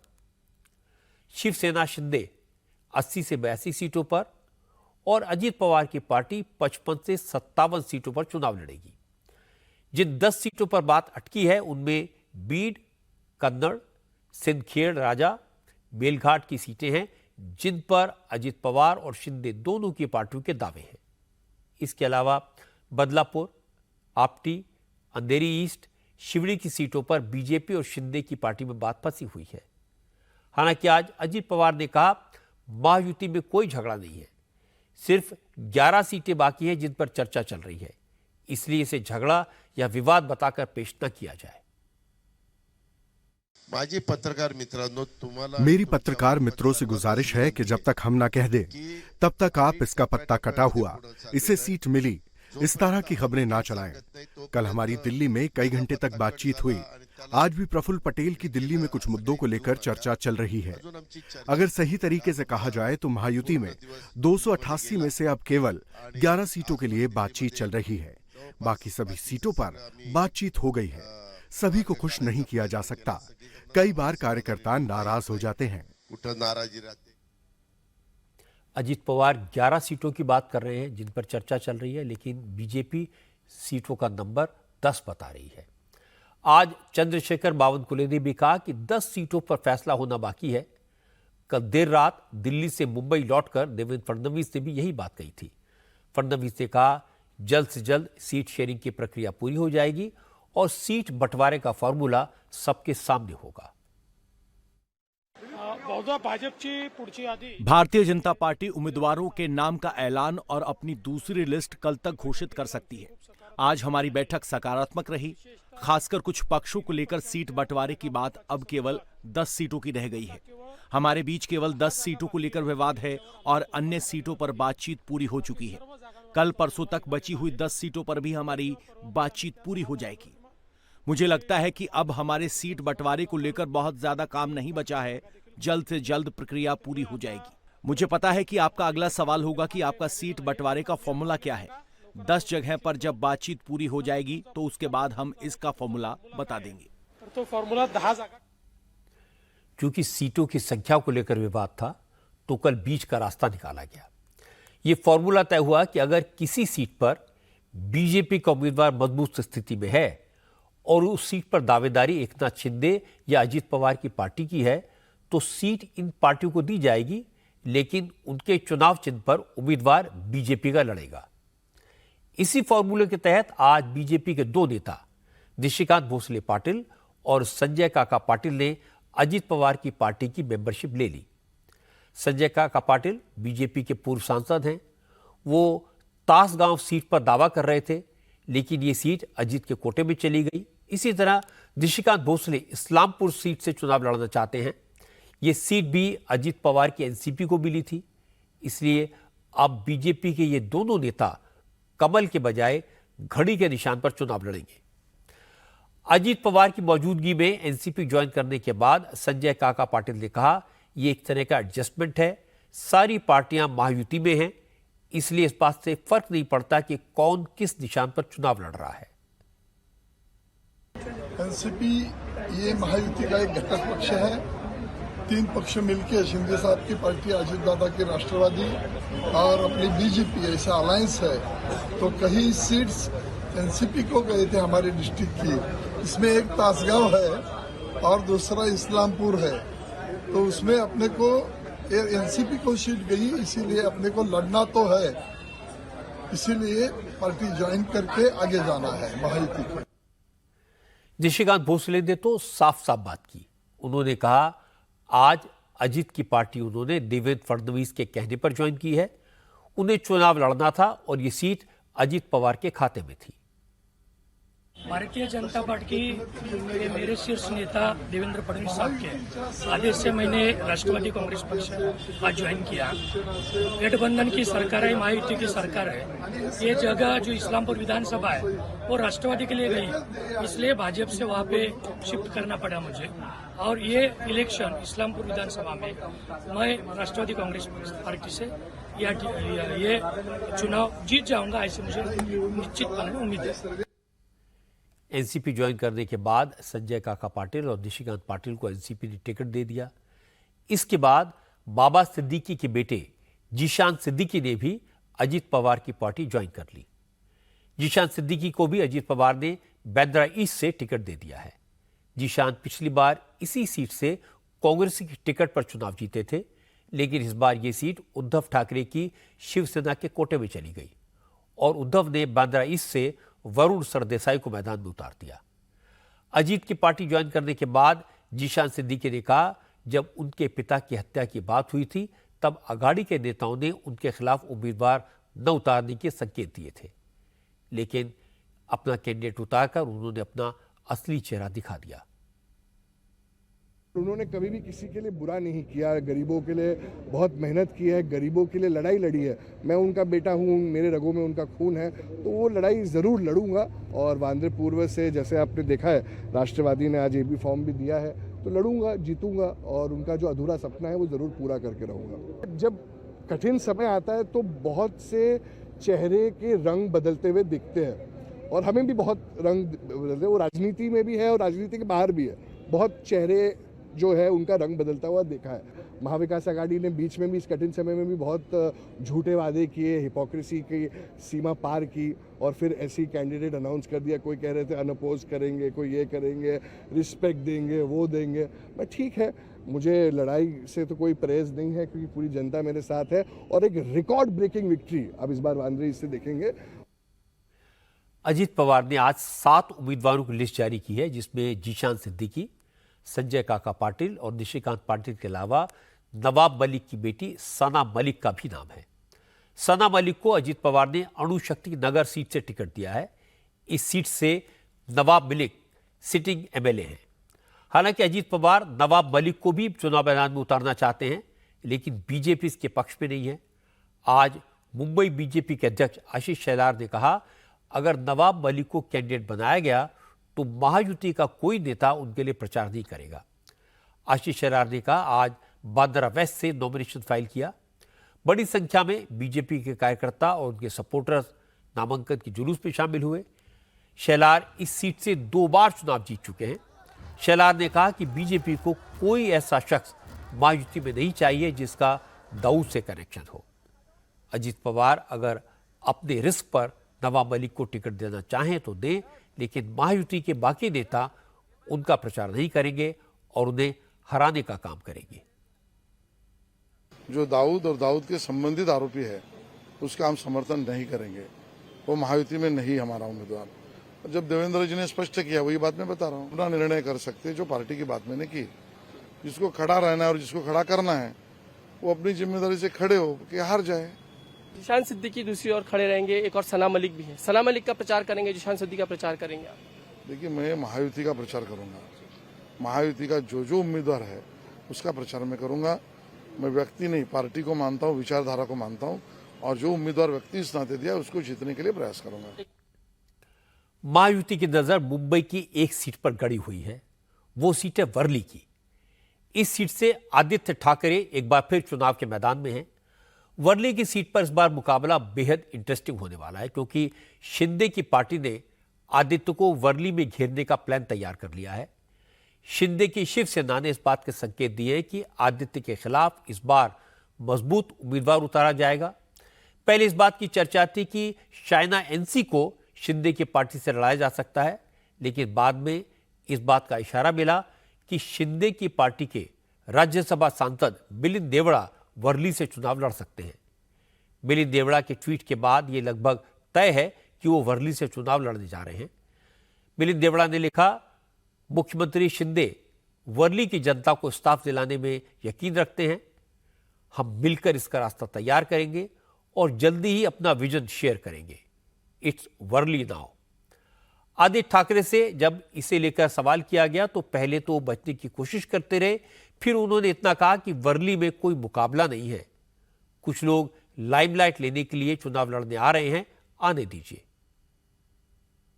शिवसेना शिंदे 80 से 82 सीटों पर और अजीत पवार की पार्टी 55 से 57 सीटों पर चुनाव लड़ेगी। जिन 10 सीटों पर बात अटकी है उनमें बीड, कन्नड़, सिंदखेड़ राजा, बेलघाट की सीटें हैं, जिन पर अजीत पवार और शिंदे दोनों की पार्टियों के दावे हैं। इसके अलावा बदलापुर, आपटी, अंधेरी ईस्ट, शिवड़ी की सीटों पर बीजेपी और शिंदे की पार्टी में बात फंसी हुई है। हालांकि आज अजीत पवार ने कहा महायुति में कोई झगड़ा नहीं है, सिर्फ 11 सीटें बाकी हैं जिन पर चर्चा चल रही है, इसलिए इसे झगड़ा या विवाद बताकर पेश न किया जाए। मेरी पत्रकार मित्रों से गुजारिश है कि जब तक हम ना कह दें तब तक आप इसका पत्ता कटा हुआ, इसे सीट मिली, इस तरह की खबरें ना चलाएं। कल हमारी दिल्ली में कई घंटे तक बातचीत हुई। आज भी प्रफुल्ल पटेल की दिल्ली में कुछ मुद्दों को लेकर चर्चा चल रही है। अगर सही तरीके से कहा जाए तो महायुति में 288 में से अब केवल 11 सीटों के लिए बातचीत चल रही है। बाकी सभी सीटों पर बातचीत हो गई है। सभी को खुश नहीं किया जा सकता। कई बार कार्यकर्ता नाराज हो जाते हैं। अजीत पवार 11 सीटों की बात कर रहे हैं जिन पर चर्चा चल रही है, लेकिन बीजेपी सीटों का नंबर 10 बता रही है। आज चंद्रशेखर बावनकुले ने भी कहा कि 10 सीटों पर फैसला होना बाकी है। कल देर रात दिल्ली से मुंबई लौटकर देवेंद्र फडणवीस ने भी यही बात कही थी। फडणवीस ने कहा जल्द से जल्द सीट शेयरिंग की प्रक्रिया पूरी हो जाएगी और सीट बंटवारे का फॉर्मूला सबके सामने होगा। भारतीय जनता पार्टी उम्मीदवारों के नाम का ऐलान और अपनी दूसरी लिस्ट कल तक घोषित कर सकती है। आज हमारी बैठक सकारात्मक रही। खासकर कुछ पक्षों को लेकर सीट बंटवारे की बात अब केवल 10 सीटों की रह गई है। हमारे बीच केवल 10 सीटों को लेकर विवाद है और अन्य सीटों पर बातचीत पूरी हो चुकी है। कल परसों तक बची हुई 10 सीटों पर भी हमारी बातचीत पूरी हो जाएगी। मुझे लगता है कि अब हमारे सीट बंटवारे को लेकर बहुत ज्यादा काम नहीं बचा है। जल्द से जल्द प्रक्रिया पूरी हो जाएगी। मुझे पता है कि आपका अगला सवाल होगा कि आपका सीट बंटवारे का फॉर्मूला क्या है। 10 जगह पर जब बातचीत पूरी हो जाएगी तो उसके बाद हम इसका फॉर्मूला बता देंगे। तो फॉर्मूला 10 जागा। क्योंकि सीटों की संख्या को लेकर विवाद था तो कल बीच का रास्ता निकाला गया। यह फॉर्मूला तय हुआ कि अगर किसी सीट पर बीजेपी का उम्मीदवार मजबूत स्थिति में है और उस सीट पर दावेदारी एकनाथ शिंदे या अजीत पवार की पार्टी की है तो सीट इन पार्टियों को दी जाएगी लेकिन उनके चुनाव चिन्ह पर उम्मीदवार बीजेपी का लड़ेगा। इसी फॉर्मूले के तहत आज बीजेपी के दो नेता निशिकांत भोसले पाटिल और संजय काका पाटिल ने अजित पवार की पार्टी की मेंबरशिप ले ली। संजय काका पाटिल बीजेपी के पूर्व सांसद हैं। वो तासगांव सीट पर दावा कर रहे थे, लेकिन ये सीट अजित के कोटे में चली गई। इसी तरह निशिकांत भोसले इस्लामपुर सीट से चुनाव लड़ना चाहते हैं। ये सीट भी अजित पवार की एनसीपी को मिली थी, इसलिए अब बीजेपी के ये दोनों नेता कमल के बजाय घड़ी के निशान पर चुनाव लड़ेंगे। अजित पवार की मौजूदगी में एनसीपी ज्वाइन करने के बाद संजय काका पाटिल ने कहा, ये एक तरह का एडजस्टमेंट है। सारी पार्टियां महायुति में हैं, इसलिए इस बात से फर्क नहीं पड़ता कि कौन किस निशान पर चुनाव लड़ रहा है। एनसीपी ये महायुति का एक घटक पक्ष है। तीन पक्ष मिलकर शिंदे साहब की पार्टी, अजित दादा की राष्ट्रवादी और अपनी बीजेपी, ऐसा अलायंस है। तो कई सीट्स एनसीपी को गए थे हमारे डिस्ट्रिक्ट की। इसमें एक तासगांव है और दूसरा इस्लामपुर है। तो उसमें अपने को एनसीपी को सीट गई, इसीलिए अपने को लड़ना तो है। इसीलिए पार्टी ज्वाइन करके आगे जाना है महायुति को। निशिकांत भोसले ने तो साफ साफ बात की। उन्होंने कहा, आज अजित की पार्टी उन्होंने देवेंद्र फडणवीस के कहने पर ज्वाइन की है। उन्हें चुनाव लड़ना था और ये सीट अजित पवार के खाते में थी। भारतीय जनता पार्टी के मेरे शीर्ष नेता देवेंद्र फडणवीस साहब के आदेश से मैंने राष्ट्रवादी कांग्रेस पक्ष आज ज्वाइन किया। गठबंधन की सरकार है, महायुति की सरकार है। ये जगह जो इस्लामपुर विधानसभा है वो राष्ट्रवादी के लिए गई, इसलिए भाजपा से वहाँ पे शिफ्ट करना पड़ा मुझे। और ये इलेक्शन इस्लामपुर विधानसभा में मैं राष्ट्रवादी कांग्रेस पार्टी से ये चुनाव जीत जाऊंगा, ऐसे मुझे निश्चितपणे उम्मीद है। एनसीपी ज्वाइन करने के बाद संजय काका पाटिल और निशिकांत पाटिल को एनसीपी ने टिकट दे दिया। इसके बाद बाबा सिद्दीकी के बेटे जीशान सिद्दीकी ने भी अजित पवार की पार्टी ज्वाइन कर ली। जीशान सिद्दीकी को भी अजित पवार ने बांद्रा ईस्ट से टिकट दे दिया है। जीशान पिछली बार इसी सीट से कांग्रेस की टिकट पर चुनाव जीते थे, लेकिन इस बार ये सीट उद्धव ठाकरे की शिवसेना के कोटे में चली गई और उद्धव ने बांद्रा ईस्ट से वरुण सरदेसाई को मैदान में उतार दिया। अजीत की पार्टी ज्वाइन करने के बाद जीशान सिद्दीकी ने कहा, जब उनके पिता की हत्या की बात हुई थी तब अघाड़ी के नेताओं ने उनके खिलाफ उम्मीदवार न उतारने के संकेत दिए थे, लेकिन अपना कैंडिडेट उतारकर उन्होंने अपना असली चेहरा दिखा दिया। उन्होंने कभी भी किसी के लिए बुरा नहीं किया, गरीबों के लिए बहुत मेहनत की है, गरीबों के लिए लड़ाई लड़ी है। मैं उनका बेटा हूँ, मेरे रगों में उनका खून है, तो वो लड़ाई ज़रूर लड़ूंगा। और वांद्रे पूर्व से जैसे आपने देखा है, राष्ट्रवादी ने आज एबी फॉर्म भी दिया है, तो लड़ूंगा, जीतूंगा और उनका जो अधूरा सपना है वो ज़रूर पूरा करके रहूँगा। जब कठिन समय आता है तो बहुत से चेहरे के रंग बदलते हुए दिखते हैं और हमें भी बहुत रंग बदलते हैं। वो राजनीति में भी है और राजनीति के बाहर भी है। बहुत चेहरे जो है उनका रंग बदलता हुआ देखा है। महाविकास आघाड़ी ने बीच में भी इस कठिन समय में भी बहुत झूठे वादे किए, हिपोक्रेसी की सीमा पार की और फिर ऐसी कैंडिडेट अनाउंस कर दिया। कोई कह रहे थे अनअपोज करेंगे, कोई ये करेंगे, रिस्पेक्ट देंगे, वो देंगे। मैं ठीक है, मुझे लड़ाई से तो कोई परहेज नहीं है क्योंकि पूरी जनता मेरे साथ है और एक रिकॉर्ड ब्रेकिंग विक्ट्री अब इस बार वांद्रे से देखेंगे। अजित पवार ने आज 7 उम्मीदवारों की लिस्ट जारी की है, जिसमें जीशान सिद्दीकी, संजय काका पाटिल और निशिकांत पाटिल के अलावा नवाब मलिक की बेटी सना मलिक का भी नाम है। सना मलिक को अजित पवार ने अणुशक्ति नगर सीट से टिकट दिया है। इस सीट से नवाब मलिक सिटिंग एमएलए हैं। हालांकि अजित पवार नवाब मलिक को भी चुनाव मैदान में उतारना चाहते हैं, लेकिन बीजेपी इसके पक्ष में नहीं है। आज मुंबई बीजेपी के अध्यक्ष आशीष शेलार ने कहा, अगर नवाब मलिक को कैंडिडेट बनाया गया तो महायुति का कोई नेता उनके लिए प्रचार नहीं करेगा। आशीष शेलार ने कहा, आज बांद्रा वेस्ट से नॉमिनेशन फाइल किया। बड़ी संख्या में बीजेपी के कार्यकर्ता और उनके सपोर्टर्स नामांकन के जुलूस में शामिल हुए। शेलार इस सीट से 2 बार चुनाव जीत चुके हैं। शेलार ने कहा कि बीजेपी को कोई ऐसा शख्स महायुति में नहीं चाहिए जिसका दाऊद से कनेक्शन हो। अजित पवार अगर अपने रिस्क पर नवाब मलिक को टिकट देना चाहें तो दें, लेकिन महायुति के बाकी नेता उनका प्रचार नहीं करेंगे और उन्हें हराने का काम करेंगे। जो दाऊद और दाऊद के संबंधित आरोपी है उसका हम समर्थन नहीं करेंगे। वो महायुति में नहीं हमारा उम्मीदवार। जब देवेंद्र जी ने स्पष्ट किया वही बात मैं बता रहा हूँ। अपना निर्णय कर सकते जो पार्टी की बात मैंने की। जिसको खड़ा रहना है और जिसको खड़ा करना है वो अपनी जिम्मेदारी से खड़े हो कि हार जाए। जिशान सिद्दीकी दूसरी ओर खड़े रहेंगे, एक और सना मलिक भी है। सना मलिक का प्रचार करेंगे, जिशान सिद्दीकी का प्रचार करेंगे। देखिए, मैं महायुति का प्रचार करूंगा। महायुति का जो उम्मीदवार है उसका प्रचार मैं करूंगा। मैं व्यक्ति नहीं, पार्टी को मानता हूं, विचारधारा को मानता हूं, और जो उम्मीदवार व्यक्ति इस नाते दिया उसको जीतने के लिए प्रयास करूंगा। महायुति की नजर मुंबई की एक सीट पर गड़ी हुई है, वो सीट है वर्ली की। इस सीट से आदित्य ठाकरे एक बार फिर चुनाव के मैदान में हैं। वर्ली की सीट पर इस बार मुकाबला बेहद इंटरेस्टिंग होने वाला है, क्योंकि शिंदे की पार्टी ने आदित्य को वर्ली में घेरने का प्लान तैयार कर लिया है। शिंदे की शिवसेना ने इस बात के संकेत दिए कि आदित्य के खिलाफ इस बार मजबूत उम्मीदवार उतारा जाएगा। पहले इस बात की चर्चा थी कि शाइना एनसी को शिंदे की पार्टी से लड़ाया जा सकता है, लेकिन बाद में इस बात का इशारा मिला कि शिंदे की पार्टी के राज्यसभा सांसद मिलिंद देवड़ा वर्ली से चुनाव लड़ सकते हैं। मिलिंद देवड़ा के ट्वीट के बाद यह लगभग तय है कि वो वर्ली से चुनाव लड़ने जा रहे हैं। मिलिंद देवड़ा ने लिखा, मुख्यमंत्री शिंदे वर्ली की जनता को इंसाफ दिलाने में यकीन रखते हैं। हम मिलकर इसका रास्ता तैयार करेंगे और जल्दी ही अपना विजन शेयर करेंगे। It's Worli now. आदित्य ठाकरे से जब इसे लेकर सवाल किया गया तो पहले तो बचने की कोशिश करते रहे, फिर उन्होंने इतना कहा कि वर्ली में कोई मुकाबला नहीं है, कुछ लोग लाइमलाइट लेने के लिए चुनाव लड़ने आ रहे हैं, आने दीजिए।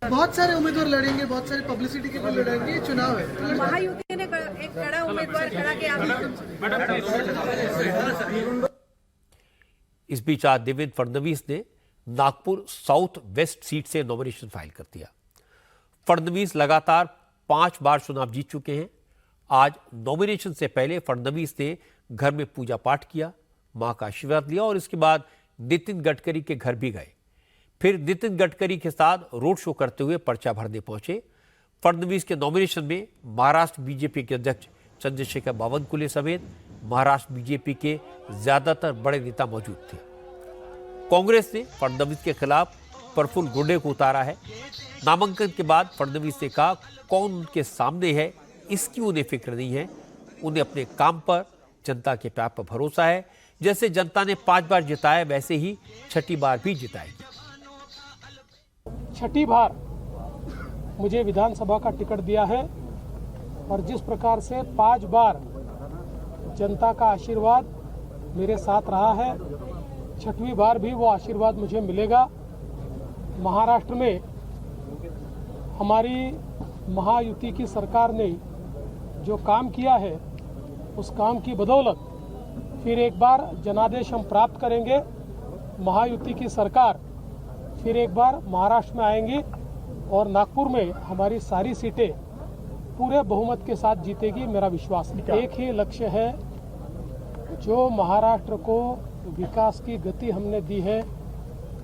बहुत सारे उम्मीदवार लड़ेंगे, बहुत सारी पब्लिसिटी के लिए लड़ेंगे, चुनाव है। महायुति ने एक बड़ा उम्मीदवार खड़ा किया। इस बीच आज देवेंद्र फडणवीस ने नागपुर साउथ वेस्ट सीट से नॉमिनेशन फाइल कर दिया। फडणवीस लगातार 5 बार चुनाव जीत चुके हैं। आज नॉमिनेशन से पहले फडणवीस ने घर में पूजा पाठ किया, मां का आशीर्वाद लिया और इसके बाद नितिन गडकरी के घर भी गए। फिर नितिन गडकरी के साथ रोड शो करते हुए पर्चा भरने पहुंचे। फडणवीस के नॉमिनेशन में महाराष्ट्र बीजेपी के अध्यक्ष चंद्रशेखर बावनकुले समेत महाराष्ट्र बीजेपी के ज्यादातर बड़े नेता मौजूद थे। कांग्रेस ने फडणवीस के खिलाफ प्रफुल्ल गुर्डे को उतारा है। नामांकन के बाद फडणवीस ने कहा, कौन उनके सामने है इसकी उन्हें फिक्र नहीं है, उन्हें अपने काम पर, जनता के प्यार पर भरोसा है। जैसे जनता ने 5 बार जिताया वैसे ही 6ठी बार भी जिताएगी। 6ठी बार मुझे विधानसभा का टिकट दिया है और जिस प्रकार से 5 बार जनता का आशीर्वाद मेरे साथ रहा है, 6वीं बार भी वो आशीर्वाद मुझे मिलेगा। महाराष्ट्र में हमारी महायुति की सरकार ने जो काम किया है उस काम की बदौलत फिर एक बार जनादेश हम प्राप्त करेंगे। महायुति की सरकार फिर एक बार महाराष्ट्र में आएंगी और नागपुर में हमारी सारी सीटें पूरे बहुमत के साथ जीतेगी, मेरा विश्वास है। एक ही लक्ष्य है, जो महाराष्ट्र को विकास की गति हमने दी है,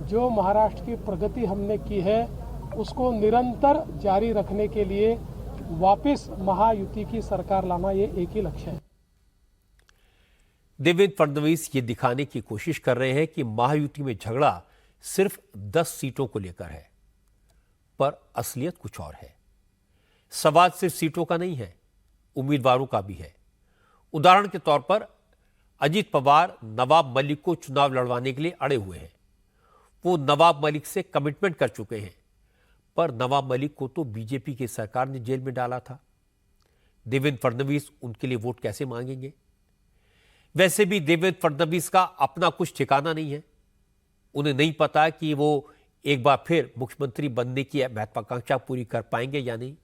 जो महाराष्ट्र की प्रगति हमने की है, उसको निरंतर जारी रखने के लिए वापस महायुति की सरकार लाना, ये एक ही लक्ष्य है। देवेंद्र फडणवीस ये दिखाने की कोशिश कर रहे हैं कि महायुति में झगड़ा सिर्फ 10 सीटों को लेकर है, पर असलियत कुछ और है। सवाल सिर्फ सीटों का नहीं है, उम्मीदवारों का भी है। उदाहरण के तौर पर अजीत पवार नवाब मलिक को चुनाव लड़वाने के लिए अड़े हुए हैं। वो नवाब मलिक से कमिटमेंट कर चुके हैं, पर नवाब मलिक को तो बीजेपी की सरकार ने जेल में डाला था। देवेंद्र फडणवीस उनके लिए वोट कैसे मांगेंगे? वैसे भी देवेंद्र फडणवीस का अपना कुछ ठिकाना नहीं है। उन्हें नहीं पता कि वो एक बार फिर मुख्यमंत्री बनने की महत्वाकांक्षा पूरी कर पाएंगे या नहीं।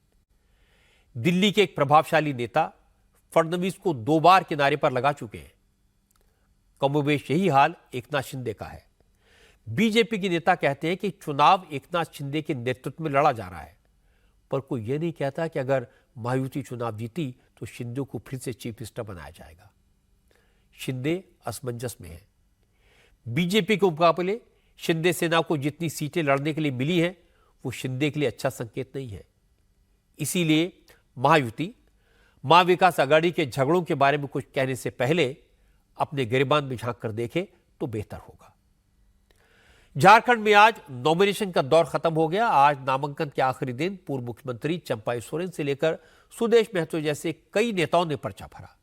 दिल्ली के एक प्रभावशाली नेता फडणवीस को 2 बार किनारे पर लगा चुके हैं। कमोबेश यही हाल एकनाथ शिंदे का है। बीजेपी के नेता कहते हैं कि चुनाव एकनाथ शिंदे के नेतृत्व में लड़ा जा रहा है, पर कोई यह नहीं कहता कि अगर महायुति चुनाव जीती तो शिंदे को फिर से चीफ मिनिस्टर बनाया जाएगा। शिंदे असमंजस में है। बीजेपी के मुकाबले शिंदे सेना को जितनी सीटें लड़ने के लिए मिली हैं, वो शिंदे के लिए अच्छा संकेत नहीं है। इसीलिए महायुति, महाविकास आघाड़ी के झगड़ों के बारे में कुछ कहने से पहले अपने गिरेबान में झांक कर देखे तो बेहतर होगा। झारखंड में आज नॉमिनेशन का दौर खत्म हो गया। आज नामांकन के आखिरी दिन पूर्व मुख्यमंत्री चंपाई सोरेन से लेकर सुदेश महतो जैसे कई नेताओं ने पर्चा भरा।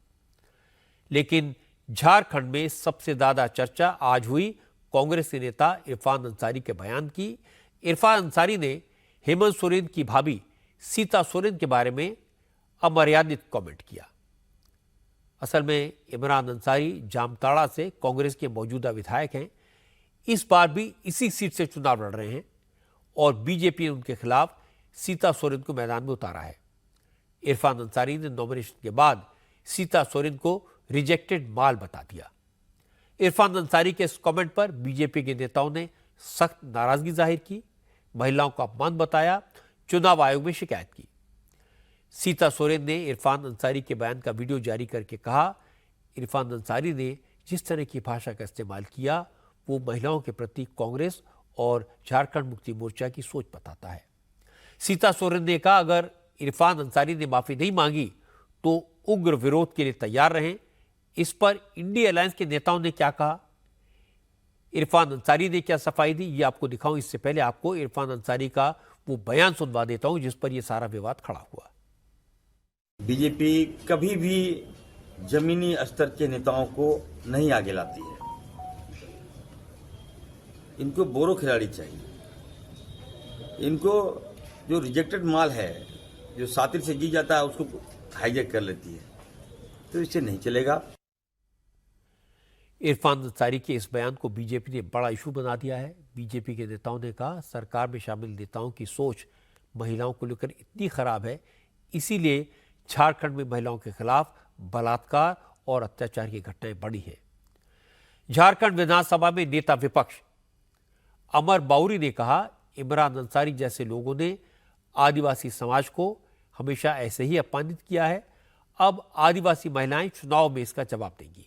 लेकिन झारखंड में सबसे ज्यादा चर्चा आज हुई कांग्रेस के नेता इरफान अंसारी के बयान की। इरफान अंसारी ने हेमंत सोरेन की भाभी सीता सोरेन के बारे में अमर्यादित कमेंट किया। असल में इमरान अंसारी जामताड़ा से कांग्रेस के मौजूदा विधायक हैं। इस बार भी इसी सीट से चुनाव लड़ रहे हैं और बीजेपी ने उनके खिलाफ सीता सोरेन को मैदान में उतारा है। इरफान अंसारी ने नॉमिनेशन के बाद सीता सोरेन को रिजेक्टेड माल बता दिया। इरफान अंसारी के इस कमेंट पर बीजेपी के नेताओं ने सख्त नाराजगी जाहिर की, महिलाओं को अपमान बताया, चुनाव आयोग में शिकायत की। सीता सोरेन ने इरफान अंसारी के बयान का वीडियो जारी करके कहा, इरफान अंसारी ने जिस तरह की भाषा का इस्तेमाल किया वो महिलाओं के प्रति कांग्रेस और झारखंड मुक्ति मोर्चा की सोच बताता है। सीता सोरेन ने कहा, अगर इरफान अंसारी ने माफी नहीं मांगी तो उग्र विरोध के लिए तैयार रहें। इस पर इंडिया अलायंस के नेताओं ने क्या कहा, इरफान अंसारी ने क्या सफाई दी, ये आपको दिखाऊं। इससे पहले आपको इरफान अंसारी का वो बयान सुनवा देता हूं जिस पर यह सारा विवाद खड़ा हुआ। बीजेपी कभी भी जमीनी स्तर के नेताओं को नहीं आगे लाती है। इनको बोरो खिलाड़ी चाहिए। इनको जो रिजेक्टेड माल है, जो सातिर से जी जाता है, उसको हाईजैक कर लेती है, तो इससे नहीं चलेगा। इरफान अंसारी के इस बयान को बीजेपी ने बड़ा इशू बना दिया है। बीजेपी के नेताओं ने कहा, सरकार में शामिल नेताओं की सोच महिलाओं को लेकर इतनी खराब है, इसीलिए झारखंड में महिलाओं के खिलाफ बलात्कार और अत्याचार की घटनाएं बढ़ी हैं। झारखंड विधानसभा में नेता विपक्ष अमर बाउरी ने कहा, इमरान अंसारी जैसे लोगों ने आदिवासी समाज को हमेशा ऐसे ही अपमानित किया है। अब आदिवासी महिलाएं चुनाव में इसका जवाब देंगी।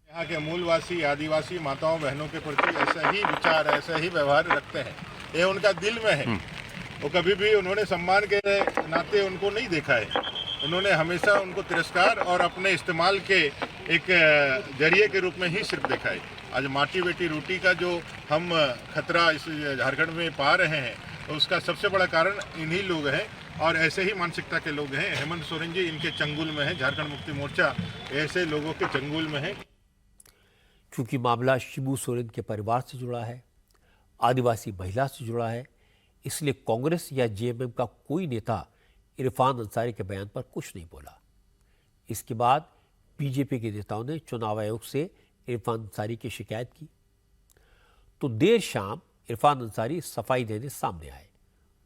यहाँ के मूलवासी आदिवासी माताओं बहनों के प्रति ऐसा ही विचार, ऐसा ही व्यवहार रखते हैं। ये उनका दिल में है। वो कभी भी उन्होंने सम्मान के नाते उनको नहीं देखा है। उन्होंने हमेशा उनको तिरस्कार और अपने इस्तेमाल के एक जरिए के रूप में ही सिर्फ देखा है। आज माटी बेटी रोटी का जो हम खतरा इस झारखंड में पा रहे हैं, तो उसका सबसे बड़ा कारण इन्हीं लोग हैं और ऐसे ही मानसिकता के लोग हैं। हेमंत सोरेन जी इनके चंगुल में है। झारखंड मुक्ति मोर्चा ऐसे लोगों के चंगुल में है। चूंकि मामला शिबू सोरेन के परिवार से जुड़ा है, आदिवासी महिला से जुड़ा है, इसलिए कांग्रेस या जेएमएम का कोई नेता इरफान अंसारी के बयान पर कुछ नहीं बोला। इसके बाद बीजेपी के नेताओं ने चुनाव आयोग से इरफान अंसारी की शिकायत की तो देर शाम इरफान अंसारी सफाई देने सामने आए।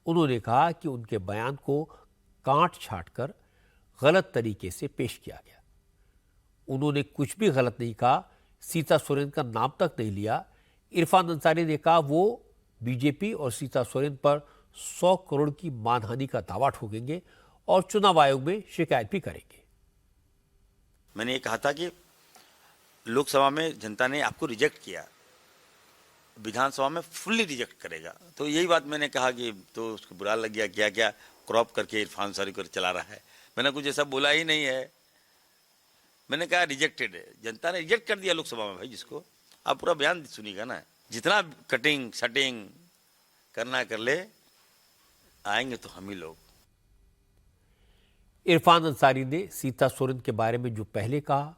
उन्होंने कहा कि उनके बयान को काट छाट कर गलत तरीके से पेश किया गया। उन्होंने कुछ भी गलत नहीं कहा, सीता सोरेन का नाम तक नहीं लिया। इरफान अंसारी ने कहा वो बीजेपी और सीता सोरेन पर 100 करोड़ की मानहानि का दावा ठोकेंगे और चुनाव आयोग में शिकायत भी करेंगे। मैंने ये कहा था कि लोकसभा में जनता ने आपको रिजेक्ट किया, विधानसभा में फुल्ली रिजेक्ट करेगा। तो यही बात मैंने कहा कि तो उसको बुरा लग गया, क्या क्या क्रॉप करके इरफान अंसारी को चला रहा है। मैंने कुछ ऐसा बोला ही नहीं है। मैंने कहा रिजेक्टेड है, जनता ने रिजेक्ट कर दिया लोकसभा में। भाई जिसको आप पूरा बयान सुनिएगा ना, जितना कटिंग शटिंग करना कर ले, आएंगे तो हम ही लोग। इरफान अंसारी ने सीता सोरेन के बारे में जो पहले कहा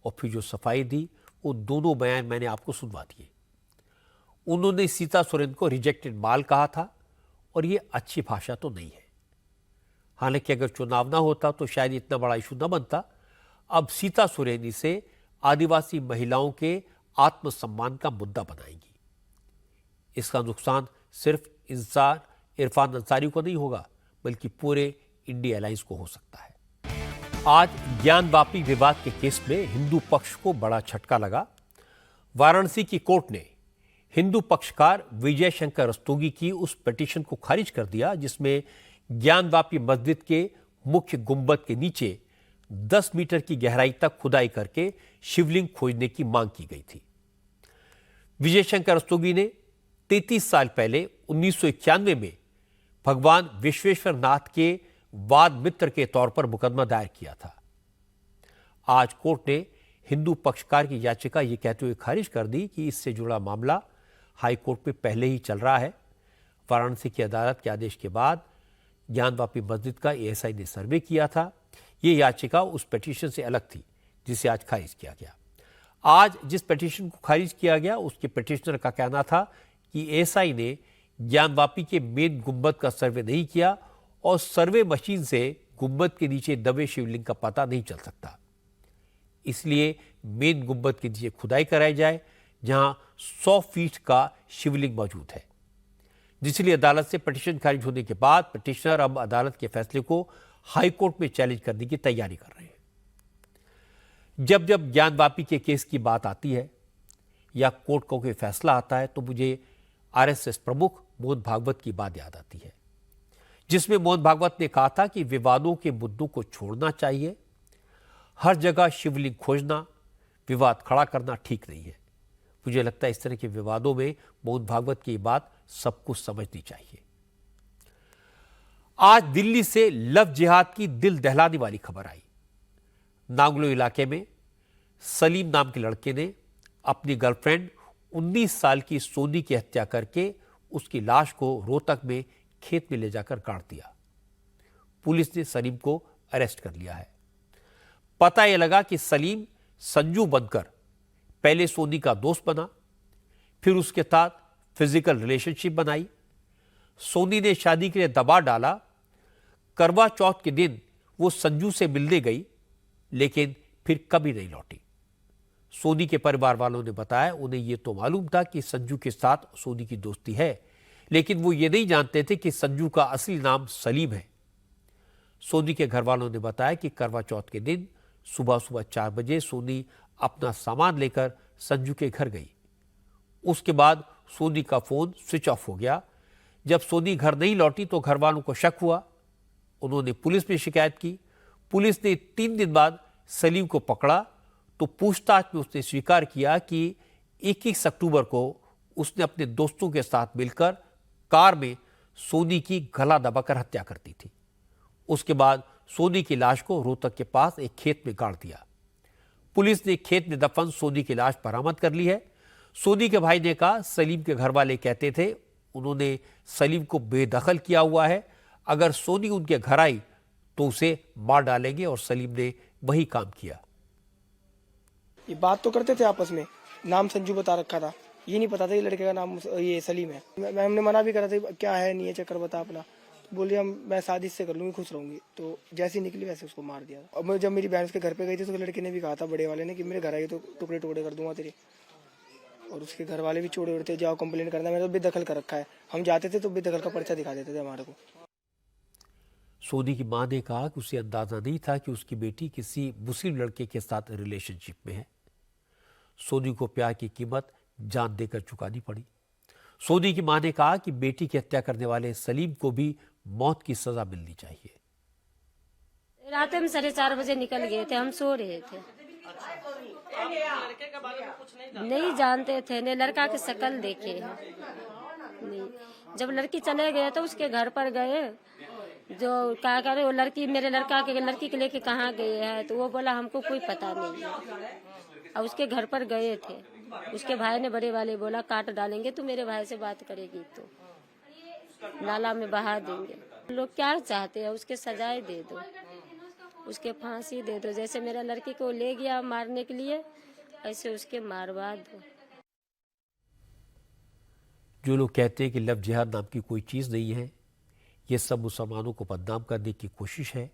और फिर जो सफाई दी, वो दोनों बयान मैंने आपको सुनवा दिए। उन्होंने सीता सोरेन को रिजेक्टेड माल कहा था और ये अच्छी भाषा तो नहीं है। हालांकि अगर चुनाव ना होता तो शायद इतना बड़ा इशू न बनता। अब सीता सोरेन इसे आदिवासी महिलाओं के आत्मसम्मान का मुद्दा बनाएंगी। इसका नुकसान सिर्फ इरफान अंसारी को नहीं होगा, बल्कि पूरे इंडिया अलायंस को हो सकता है। आज ज्ञानवापी विवाद के केस में हिंदू पक्ष को बड़ा झटका लगा। वाराणसी की कोर्ट ने हिंदू पक्षकार विजय शंकर रस्तोगी की उस पिटीशन को खारिज कर दिया जिसमें ज्ञानवापी मस्जिद के मुख्य गुंबद के नीचे 10 मीटर की गहराई तक खुदाई करके शिवलिंग खोजने की मांग की गई थी। विजय शंकर रस्तोगी ने 33 साल पहले 1991 में भगवान विश्वेश्वर नाथ के वाद मित्र के तौर पर मुकदमा दायर किया था। आज कोर्ट ने हिंदू पक्षकार की याचिका ये कहते हुए खारिज कर दी कि इससे जुड़ा मामला हाई कोर्ट में पहले ही चल रहा है। वाराणसी की अदालत के आदेश के बाद ज्ञानवापी मस्जिद का एएसआई ने सर्वे किया था। ये याचिका उस पिटीशन से अलग थी जिसे आज खारिज किया गया। आज जिस पिटीशन को खारिज किया गया उसके पिटीशनर का कहना था कि एएसआई ने ज्ञानवापी के मेन गुंबद का सर्वे नहीं किया और सर्वे मशीन से गुंबद के नीचे दबे शिवलिंग का पता नहीं चल सकता, इसलिए मेन गुंबद के नीचे खुदाई कराई जाए जहां 100 फीट का शिवलिंग मौजूद है। जिसलिए अदालत से पिटीशन खारिज होने के बाद पिटीशनर अब अदालत के फैसले को हाई कोर्ट में चैलेंज करने की तैयारी कर रहे हैं। जब जब ज्ञानवापी के केस की बात आती है या कोर्ट का कोई फैसला आता है तो मुझे आरएसएस प्रमुख मोहन भागवत की बात याद आती है, जिसमें मोहन भागवत ने कहा था कि विवादों के मुद्दों को छोड़ना चाहिए, हर जगह शिवलिंग खोजना, विवाद खड़ा करना ठीक नहीं है। मुझे लगता है इस तरह के विवादों में मोहन भागवत की बात सबको समझनी चाहिए। आज दिल्ली से लव जिहाद की दिल दहलाने वाली खबर आई। नागलो इलाके में सलीम नाम के लड़के ने अपनी गर्लफ्रेंड 19 साल की सोनी की हत्या करके उसकी लाश को रोहतक में खेत में ले जाकर गाड़ दिया। पुलिस ने सलीम को अरेस्ट कर लिया है। पता यह लगा कि सलीम संजू बनकर पहले सोनी का दोस्त बना, फिर उसके साथ फिजिकल रिलेशनशिप बनाई। सोनी ने शादी के लिए दबाव डाला। करवा चौथ के दिन वो संजू से मिलने गई, लेकिन फिर कभी नहीं लौटी। सोनी के परिवार वालों ने बताया उन्हें यह तो मालूम था कि संजू के साथ सोनी की दोस्ती है, लेकिन वो ये नहीं जानते थे कि संजू का असली नाम सलीम है। सोनी के घर वालों ने बताया कि करवा चौथ के दिन सुबह 4 बजे सोनी अपना सामान लेकर संजू के घर गई। उसके बाद सोनी का फोन स्विच ऑफ हो गया। जब सोनी घर नहीं लौटी तो घर वालों को शक हुआ। उन्होंने पुलिस में शिकायत की। पुलिस ने 3 दिन बाद सलीम को पकड़ा तो पूछताछ में उसने स्वीकार किया कि 21 अक्टूबर को उसने अपने दोस्तों के साथ मिलकर कार में सोनी की गला दबाकर हत्या कर दी थी। उसके बाद सोनी की लाश को रोहतक के पास एक खेत में गाड़ दिया। पुलिस ने खेत में दफन सोनी की लाश बरामद कर ली है। सोनी के भाई ने कहा सलीम के घर वाले कहते थे उन्होंने सलीम को बेदखल किया हुआ है, अगर सोनी उनके घर आई तो उसे मार डालेंगे, और सलीम ने वही काम किया। ये बात तो करते थे आपस में, नाम संजू बता रखा था, ये नहीं पता था ये लड़के का नाम ये सलीम है। हमने मना भी करा था क्या है नहीं है चक्कर बता अपना, बोलिए मैं शादी से कर लूंगी, खुश रहूंगी। तो जैसी निकली वैसे उसको मार दिया। अब जब मेरी बहन उसके घर पे गई थी तो लड़के ने भी कहा था बड़े वाले ने कि मेरे घर आई तो टुकड़े टुकड़े कर दूंगा तेरे। और उसके घर वाले भी चोड़े उड़ते जाओ कंप्लेन करना, मैंने तो बेदखल कर रखा है। हम जाते थे तो बेदखल का पर्चा दिखा देते थे हमारे को। सोनी की मां ने कहा कि उसे अंदाजा नहीं था कि उसकी बेटी किसी मुस्लिम लड़के के साथ रिलेशनशिप में है। सोनी को प्यार की कीमत जान देकर चुकानी पड़ी। सोनी की मां ने कहा कि बेटी की हत्या करने वाले सलीम को भी मौत की सजा मिलनी चाहिए। रात में 4:30 बजे निकल गए थे, हम सो रहे थे, नहीं जानते थे, ने लड़का की शक्ल देखे हैं नहीं। जब लड़की चले गए तो उसके घर पर गए, जो क्या करे वो लड़की मेरे लड़की के लेके कहाँ गए हैं, तो वो बोला हमको कोई पता नहीं है। और उसके घर पर गए थे, उसके भाई ने बड़े वाले बोला काट डालेंगे, तो मेरे भाई से बात करेगी तो नाला में बहा देंगे। लोग क्या चाहते हैं, उसके सजाए दे दो, उसके फांसी दे दो। जैसे मेरा लड़की को ले गया मारने के लिए, ऐसे उसके मारवा दो। जो लोग कहते हैं कि लव जिहाद नाम की कोई चीज़ नहीं है, ये सब मुसलमानों को बदनाम करने की कोशिश है,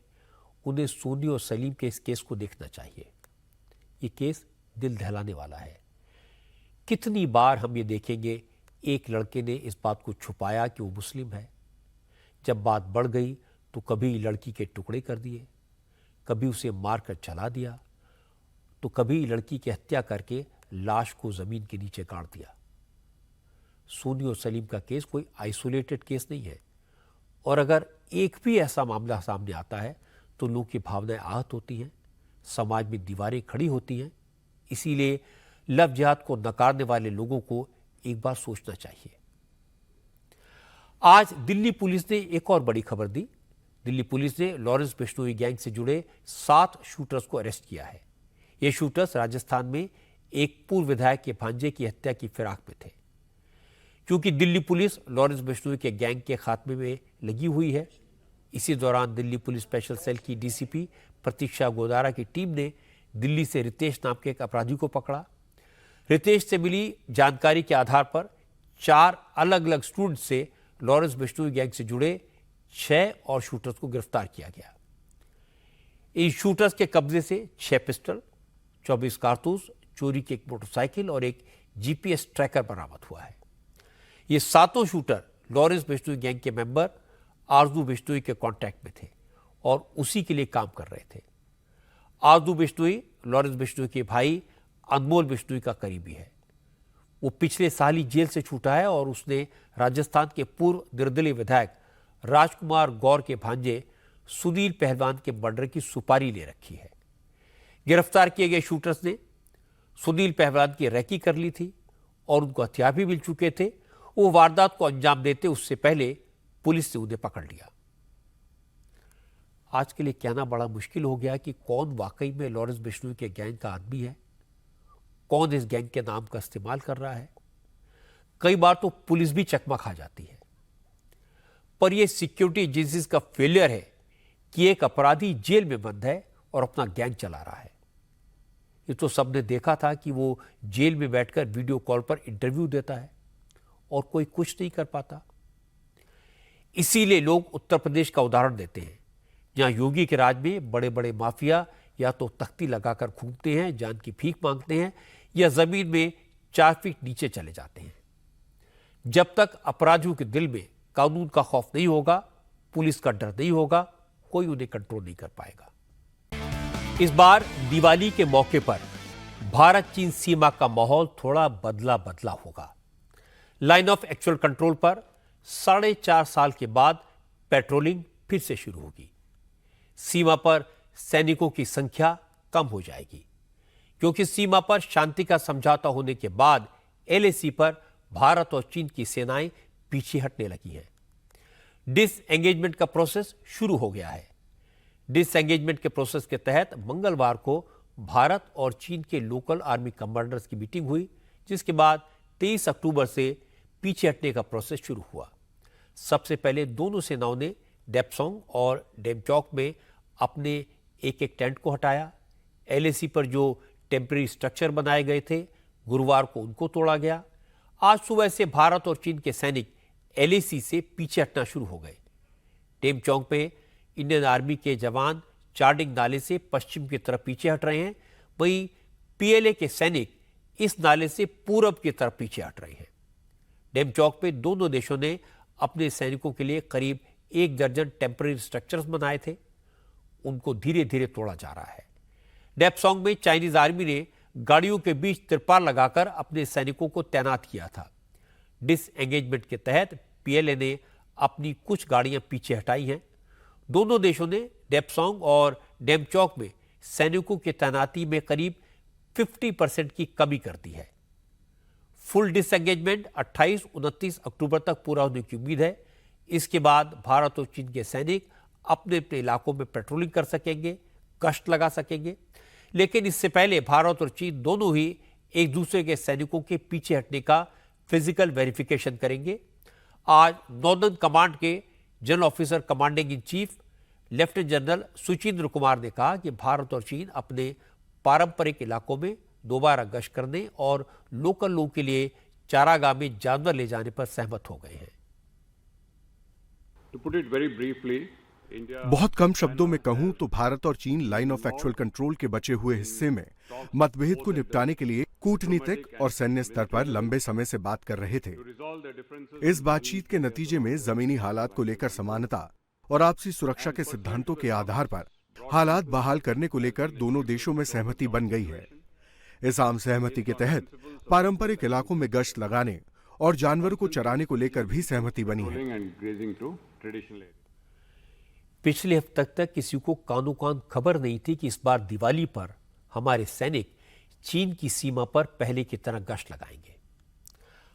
उन्हें सोनी और सलीम के इस केस को देखना चाहिए। ये केस दिल दहलाने वाला है। कितनी बार हम ये देखेंगे एक लड़के ने इस बात को छुपाया कि वो मुस्लिम है। जब बात बढ़ गई तो कभी लड़की के टुकड़े कर दिए, कभी उसे मारकर जला दिया, तो कभी लड़की की हत्या करके लाश को जमीन के नीचे गाड़ दिया। सोनी और सलीम का केस कोई आइसोलेटेड केस नहीं है, और अगर एक भी ऐसा मामला सामने आता है तो लोगों की भावनाएं आहत होती हैं, समाज में दीवारें खड़ी होती हैं। इसीलिए लव जिहाद को नकारने वाले लोगों को एक बार सोचना चाहिए। आज दिल्ली पुलिस ने एक और बड़ी खबर दी। दिल्ली पुलिस ने लॉरेंस बिश्नोई गैंग से जुड़े 7 शूटर्स को अरेस्ट किया है। ये शूटर्स राजस्थान में एक पूर्व विधायक के भांजे की हत्या की फिराक में थे। क्योंकि दिल्ली पुलिस लॉरेंस बिश्नोई के गैंग के खात्मे में लगी हुई है, इसी दौरान दिल्ली पुलिस स्पेशल सेल की डीसीपी प्रतीक्षा गोदारा की टीम ने दिल्ली से रितेश नाम के एक अपराधी को पकड़ा। रितेश से मिली जानकारी के आधार पर 4 अलग अलग स्टूडेंट से लॉरेंस बिश्नोई गैंग से जुड़े 6 और शूटर्स को गिरफ्तार किया गया। इन शूटर्स के कब्जे से 6 पिस्टल, 24 कारतूस, चोरी की एक मोटरसाइकिल और एक जीपीएस ट्रैकर बरामद हुआ है। ये 7 शूटर लॉरेंस बिश्नोई गैंग के मेंबर आरजू बिश्नोई के कांटेक्ट में थे और उसी के लिए काम कर रहे थे। आरजू बिश्नोई लॉरेंस बिश्नोई के भाई अनमोल बिश्नोई का करीबी है। वो पिछले साल ही जेल से छूटा है और उसने राजस्थान के पूर्व निर्दलीय विधायक राजकुमार गौर के भांजे सुनील पहलवान के मर्डर की सुपारी ले रखी है। गिरफ्तार किए गए शूटर्स ने सुनील पहलवान की रैकी कर ली थी और उनको हथियार भी मिल चुके थे। वो वारदात को अंजाम देते उससे पहले पुलिस ने उन्हें पकड़ लिया। आज के लिए कहना बड़ा मुश्किल हो गया कि कौन वाकई में लॉरेंस बिश्नोई के गैंग का आदमी है, कौन इस गैंग के नाम का इस्तेमाल कर रहा है। कई बार तो पुलिस भी चकमा खा जाती है, पर यह सिक्योरिटी एजेंसीज का फेलियर है कि एक अपराधी जेल में बंद है और अपना गैंग चला रहा है। ये तो सबने देखा था कि वो जेल में बैठकर वीडियो कॉल पर इंटरव्यू देता है और कोई कुछ नहीं कर पाता। इसीलिए लोग उत्तर प्रदेश का उदाहरण देते हैं, जहां योगी के राज में बड़े बड़े माफिया या तो तख्ती लगाकर घूमते हैं, जान की भीख मांगते हैं, या जमीन में 4 फीट नीचे चले जाते हैं। जब तक अपराधियों के दिल में कानून का खौफ नहीं होगा, पुलिस का डर नहीं होगा, कोई उन्हें कंट्रोल नहीं कर पाएगा। इस बार दिवाली के मौके पर भारत चीन सीमा का माहौल थोड़ा बदला बदला होगा। लाइन ऑफ एक्चुअल कंट्रोल पर 4.5 साल के बाद पेट्रोलिंग फिर से शुरू होगी। सीमा पर सैनिकों की संख्या कम हो जाएगी, क्योंकि सीमा पर शांति का समझौता होने के बाद एलएसी पर भारत और चीन की सेनाएं पीछे हटने लगी हैं। डिसएंगेजमेंट का प्रोसेस शुरू हो गया है। डिसएंगेजमेंट के प्रोसेस के तहत मंगलवार को भारत और चीन के लोकल आर्मी कमांडर्स की मीटिंग हुई, जिसके बाद 23 अक्टूबर से पीछे हटने का प्रोसेस शुरू हुआ। सबसे पहले दोनों सेनाओं ने डेप्सोंग और डेमचौक में अपने एक एक टेंट को हटाया। एलएसी पर जो टेम्पररी स्ट्रक्चर बनाए गए थे, गुरुवार को उनको तोड़ा गया। आज सुबह से भारत और चीन के सैनिक एलएसी से पीछे हटना शुरू हो गए। डेमचौक में इंडियन आर्मी के जवान चार्डिंग नाले से पश्चिम की तरफ पीछे हट रहे हैं, वहीं पीएलए के सैनिक इस नाले से पूरब की तरफ पीछे हट रहे हैं। डेमचौक पे दोनों देशों ने अपने सैनिकों के लिए करीब 1 दर्जन टेम्पररी स्ट्रक्चर्स बनाए थे, उनको धीरे धीरे तोड़ा जा रहा है। डेप्सोंग में चाइनीज आर्मी ने गाड़ियों के बीच तिरपाल लगाकर अपने सैनिकों को तैनात किया था। डिसएंगेजमेंट के तहत पीएलए ने अपनी कुछ गाड़ियां पीछे हटाई हैं। दोनों देशों ने डेप्सोंग और डेमचौक में सैनिकों की तैनाती में करीब 50% की कमी कर दी है। फुल डिसएंगेजमेंट 28-29 अक्टूबर तक पूरा होने की उम्मीद है। इसके बाद भारत और चीन के सैनिक अपने अपने इलाकों में पेट्रोलिंग कर सकेंगे, गश्त लगा सकेंगे। लेकिन इससे पहले भारत और चीन दोनों ही एक दूसरे के सैनिकों के पीछे हटने का फिजिकल वेरिफिकेशन करेंगे। आज नॉर्दर्न कमांड के general officer commanding in chief lieutenant general Suchindra Kumar ने कहा कि भारत और चीन अपने पारंपरिक इलाकों में दोबारा गश्त करने और लोकल लोगों के लिए चारागाह में जानवर ले जाने पर सहमत हो गए हैं। बहुत कम शब्दों में कहूं तो भारत और चीन लाइन ऑफ एक्चुअल कंट्रोल के बचे हुए हिस्से में मतभेद को निपटाने के लिए कूटनीतिक और सैन्य स्तर पर लंबे समय से बात कर रहे थे। इस बातचीत के नतीजे में जमीनी हालात को लेकर समानता और आपसी सुरक्षा के सिद्धांतों के आधार पर हालात बहाल करने को लेकर दोनों देशों में सहमति बन गई है। इस आम सहमति के तहत पारंपरिक इलाकों में गश्त लगाने और जानवरों को चराने को लेकर भी सहमति बनी है। पिछले हफ्ते तक किसी को कानो कान खबर नहीं थी कि इस बार दिवाली पर हमारे सैनिक चीन की सीमा पर पहले की तरह गश्त लगाएंगे।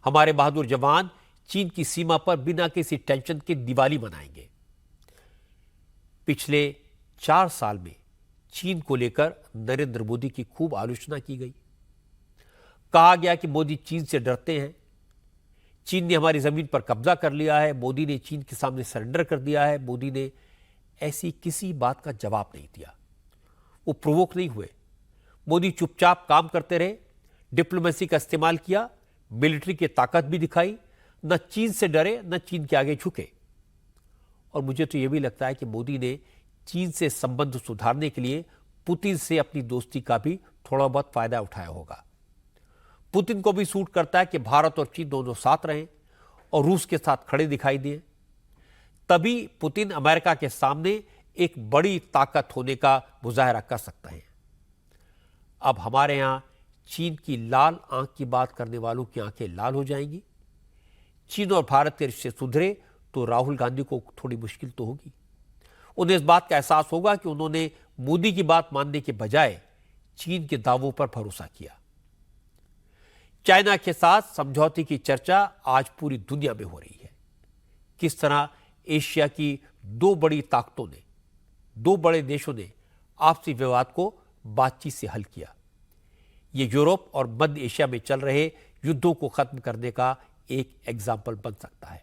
हमारे बहादुर जवान चीन की सीमा पर बिना किसी टेंशन के दिवाली मनाएंगे। पिछले 4 साल में चीन को लेकर नरेंद्र मोदी की खूब आलोचना की गई। कहा गया कि मोदी चीन से डरते हैं, चीन ने हमारी जमीन पर कब्जा कर लिया है, मोदी ने चीन के सामने सरेंडर कर दिया है। मोदी ने ऐसी किसी बात का जवाब नहीं दिया, वो प्रोवोक नहीं हुए। मोदी चुपचाप काम करते रहे, डिप्लोमेसी का इस्तेमाल किया, मिलिट्री की ताकत भी दिखाई, न चीन से डरे न चीन के आगे झुके। और मुझे तो यह भी लगता है कि मोदी ने चीन से संबंध सुधारने के लिए पुतिन से अपनी दोस्ती का भी थोड़ा बहुत फायदा उठाया होगा। पुतिन को भी सूट करता है कि भारत और चीन दोनों साथ रहें और रूस के साथ खड़े दिखाई दिए। तभी पुतिन अमेरिका के सामने एक बड़ी ताकत होने का मुजाहरा कर सकता है। अब हमारे यहां चीन की लाल आंख की बात करने वालों की आंखें लाल हो जाएंगी। चीन और भारत के रिश्ते सुधरे तो राहुल गांधी को थोड़ी मुश्किल तो होगी। उन्हें इस बात का एहसास होगा कि उन्होंने मोदी की बात मानने के बजाय चीन के दावों पर भरोसा किया। चाइना के साथ समझौते की चर्चा आज पूरी दुनिया में हो रही है। किस तरह एशिया की दो बड़ी ताकतों ने, दो बड़े देशों ने आपसी विवाद को बातचीत से हल किया। यह यूरोप और मध्य एशिया में चल रहे युद्धों को खत्म करने का एक एग्जाम्पल बन सकता है।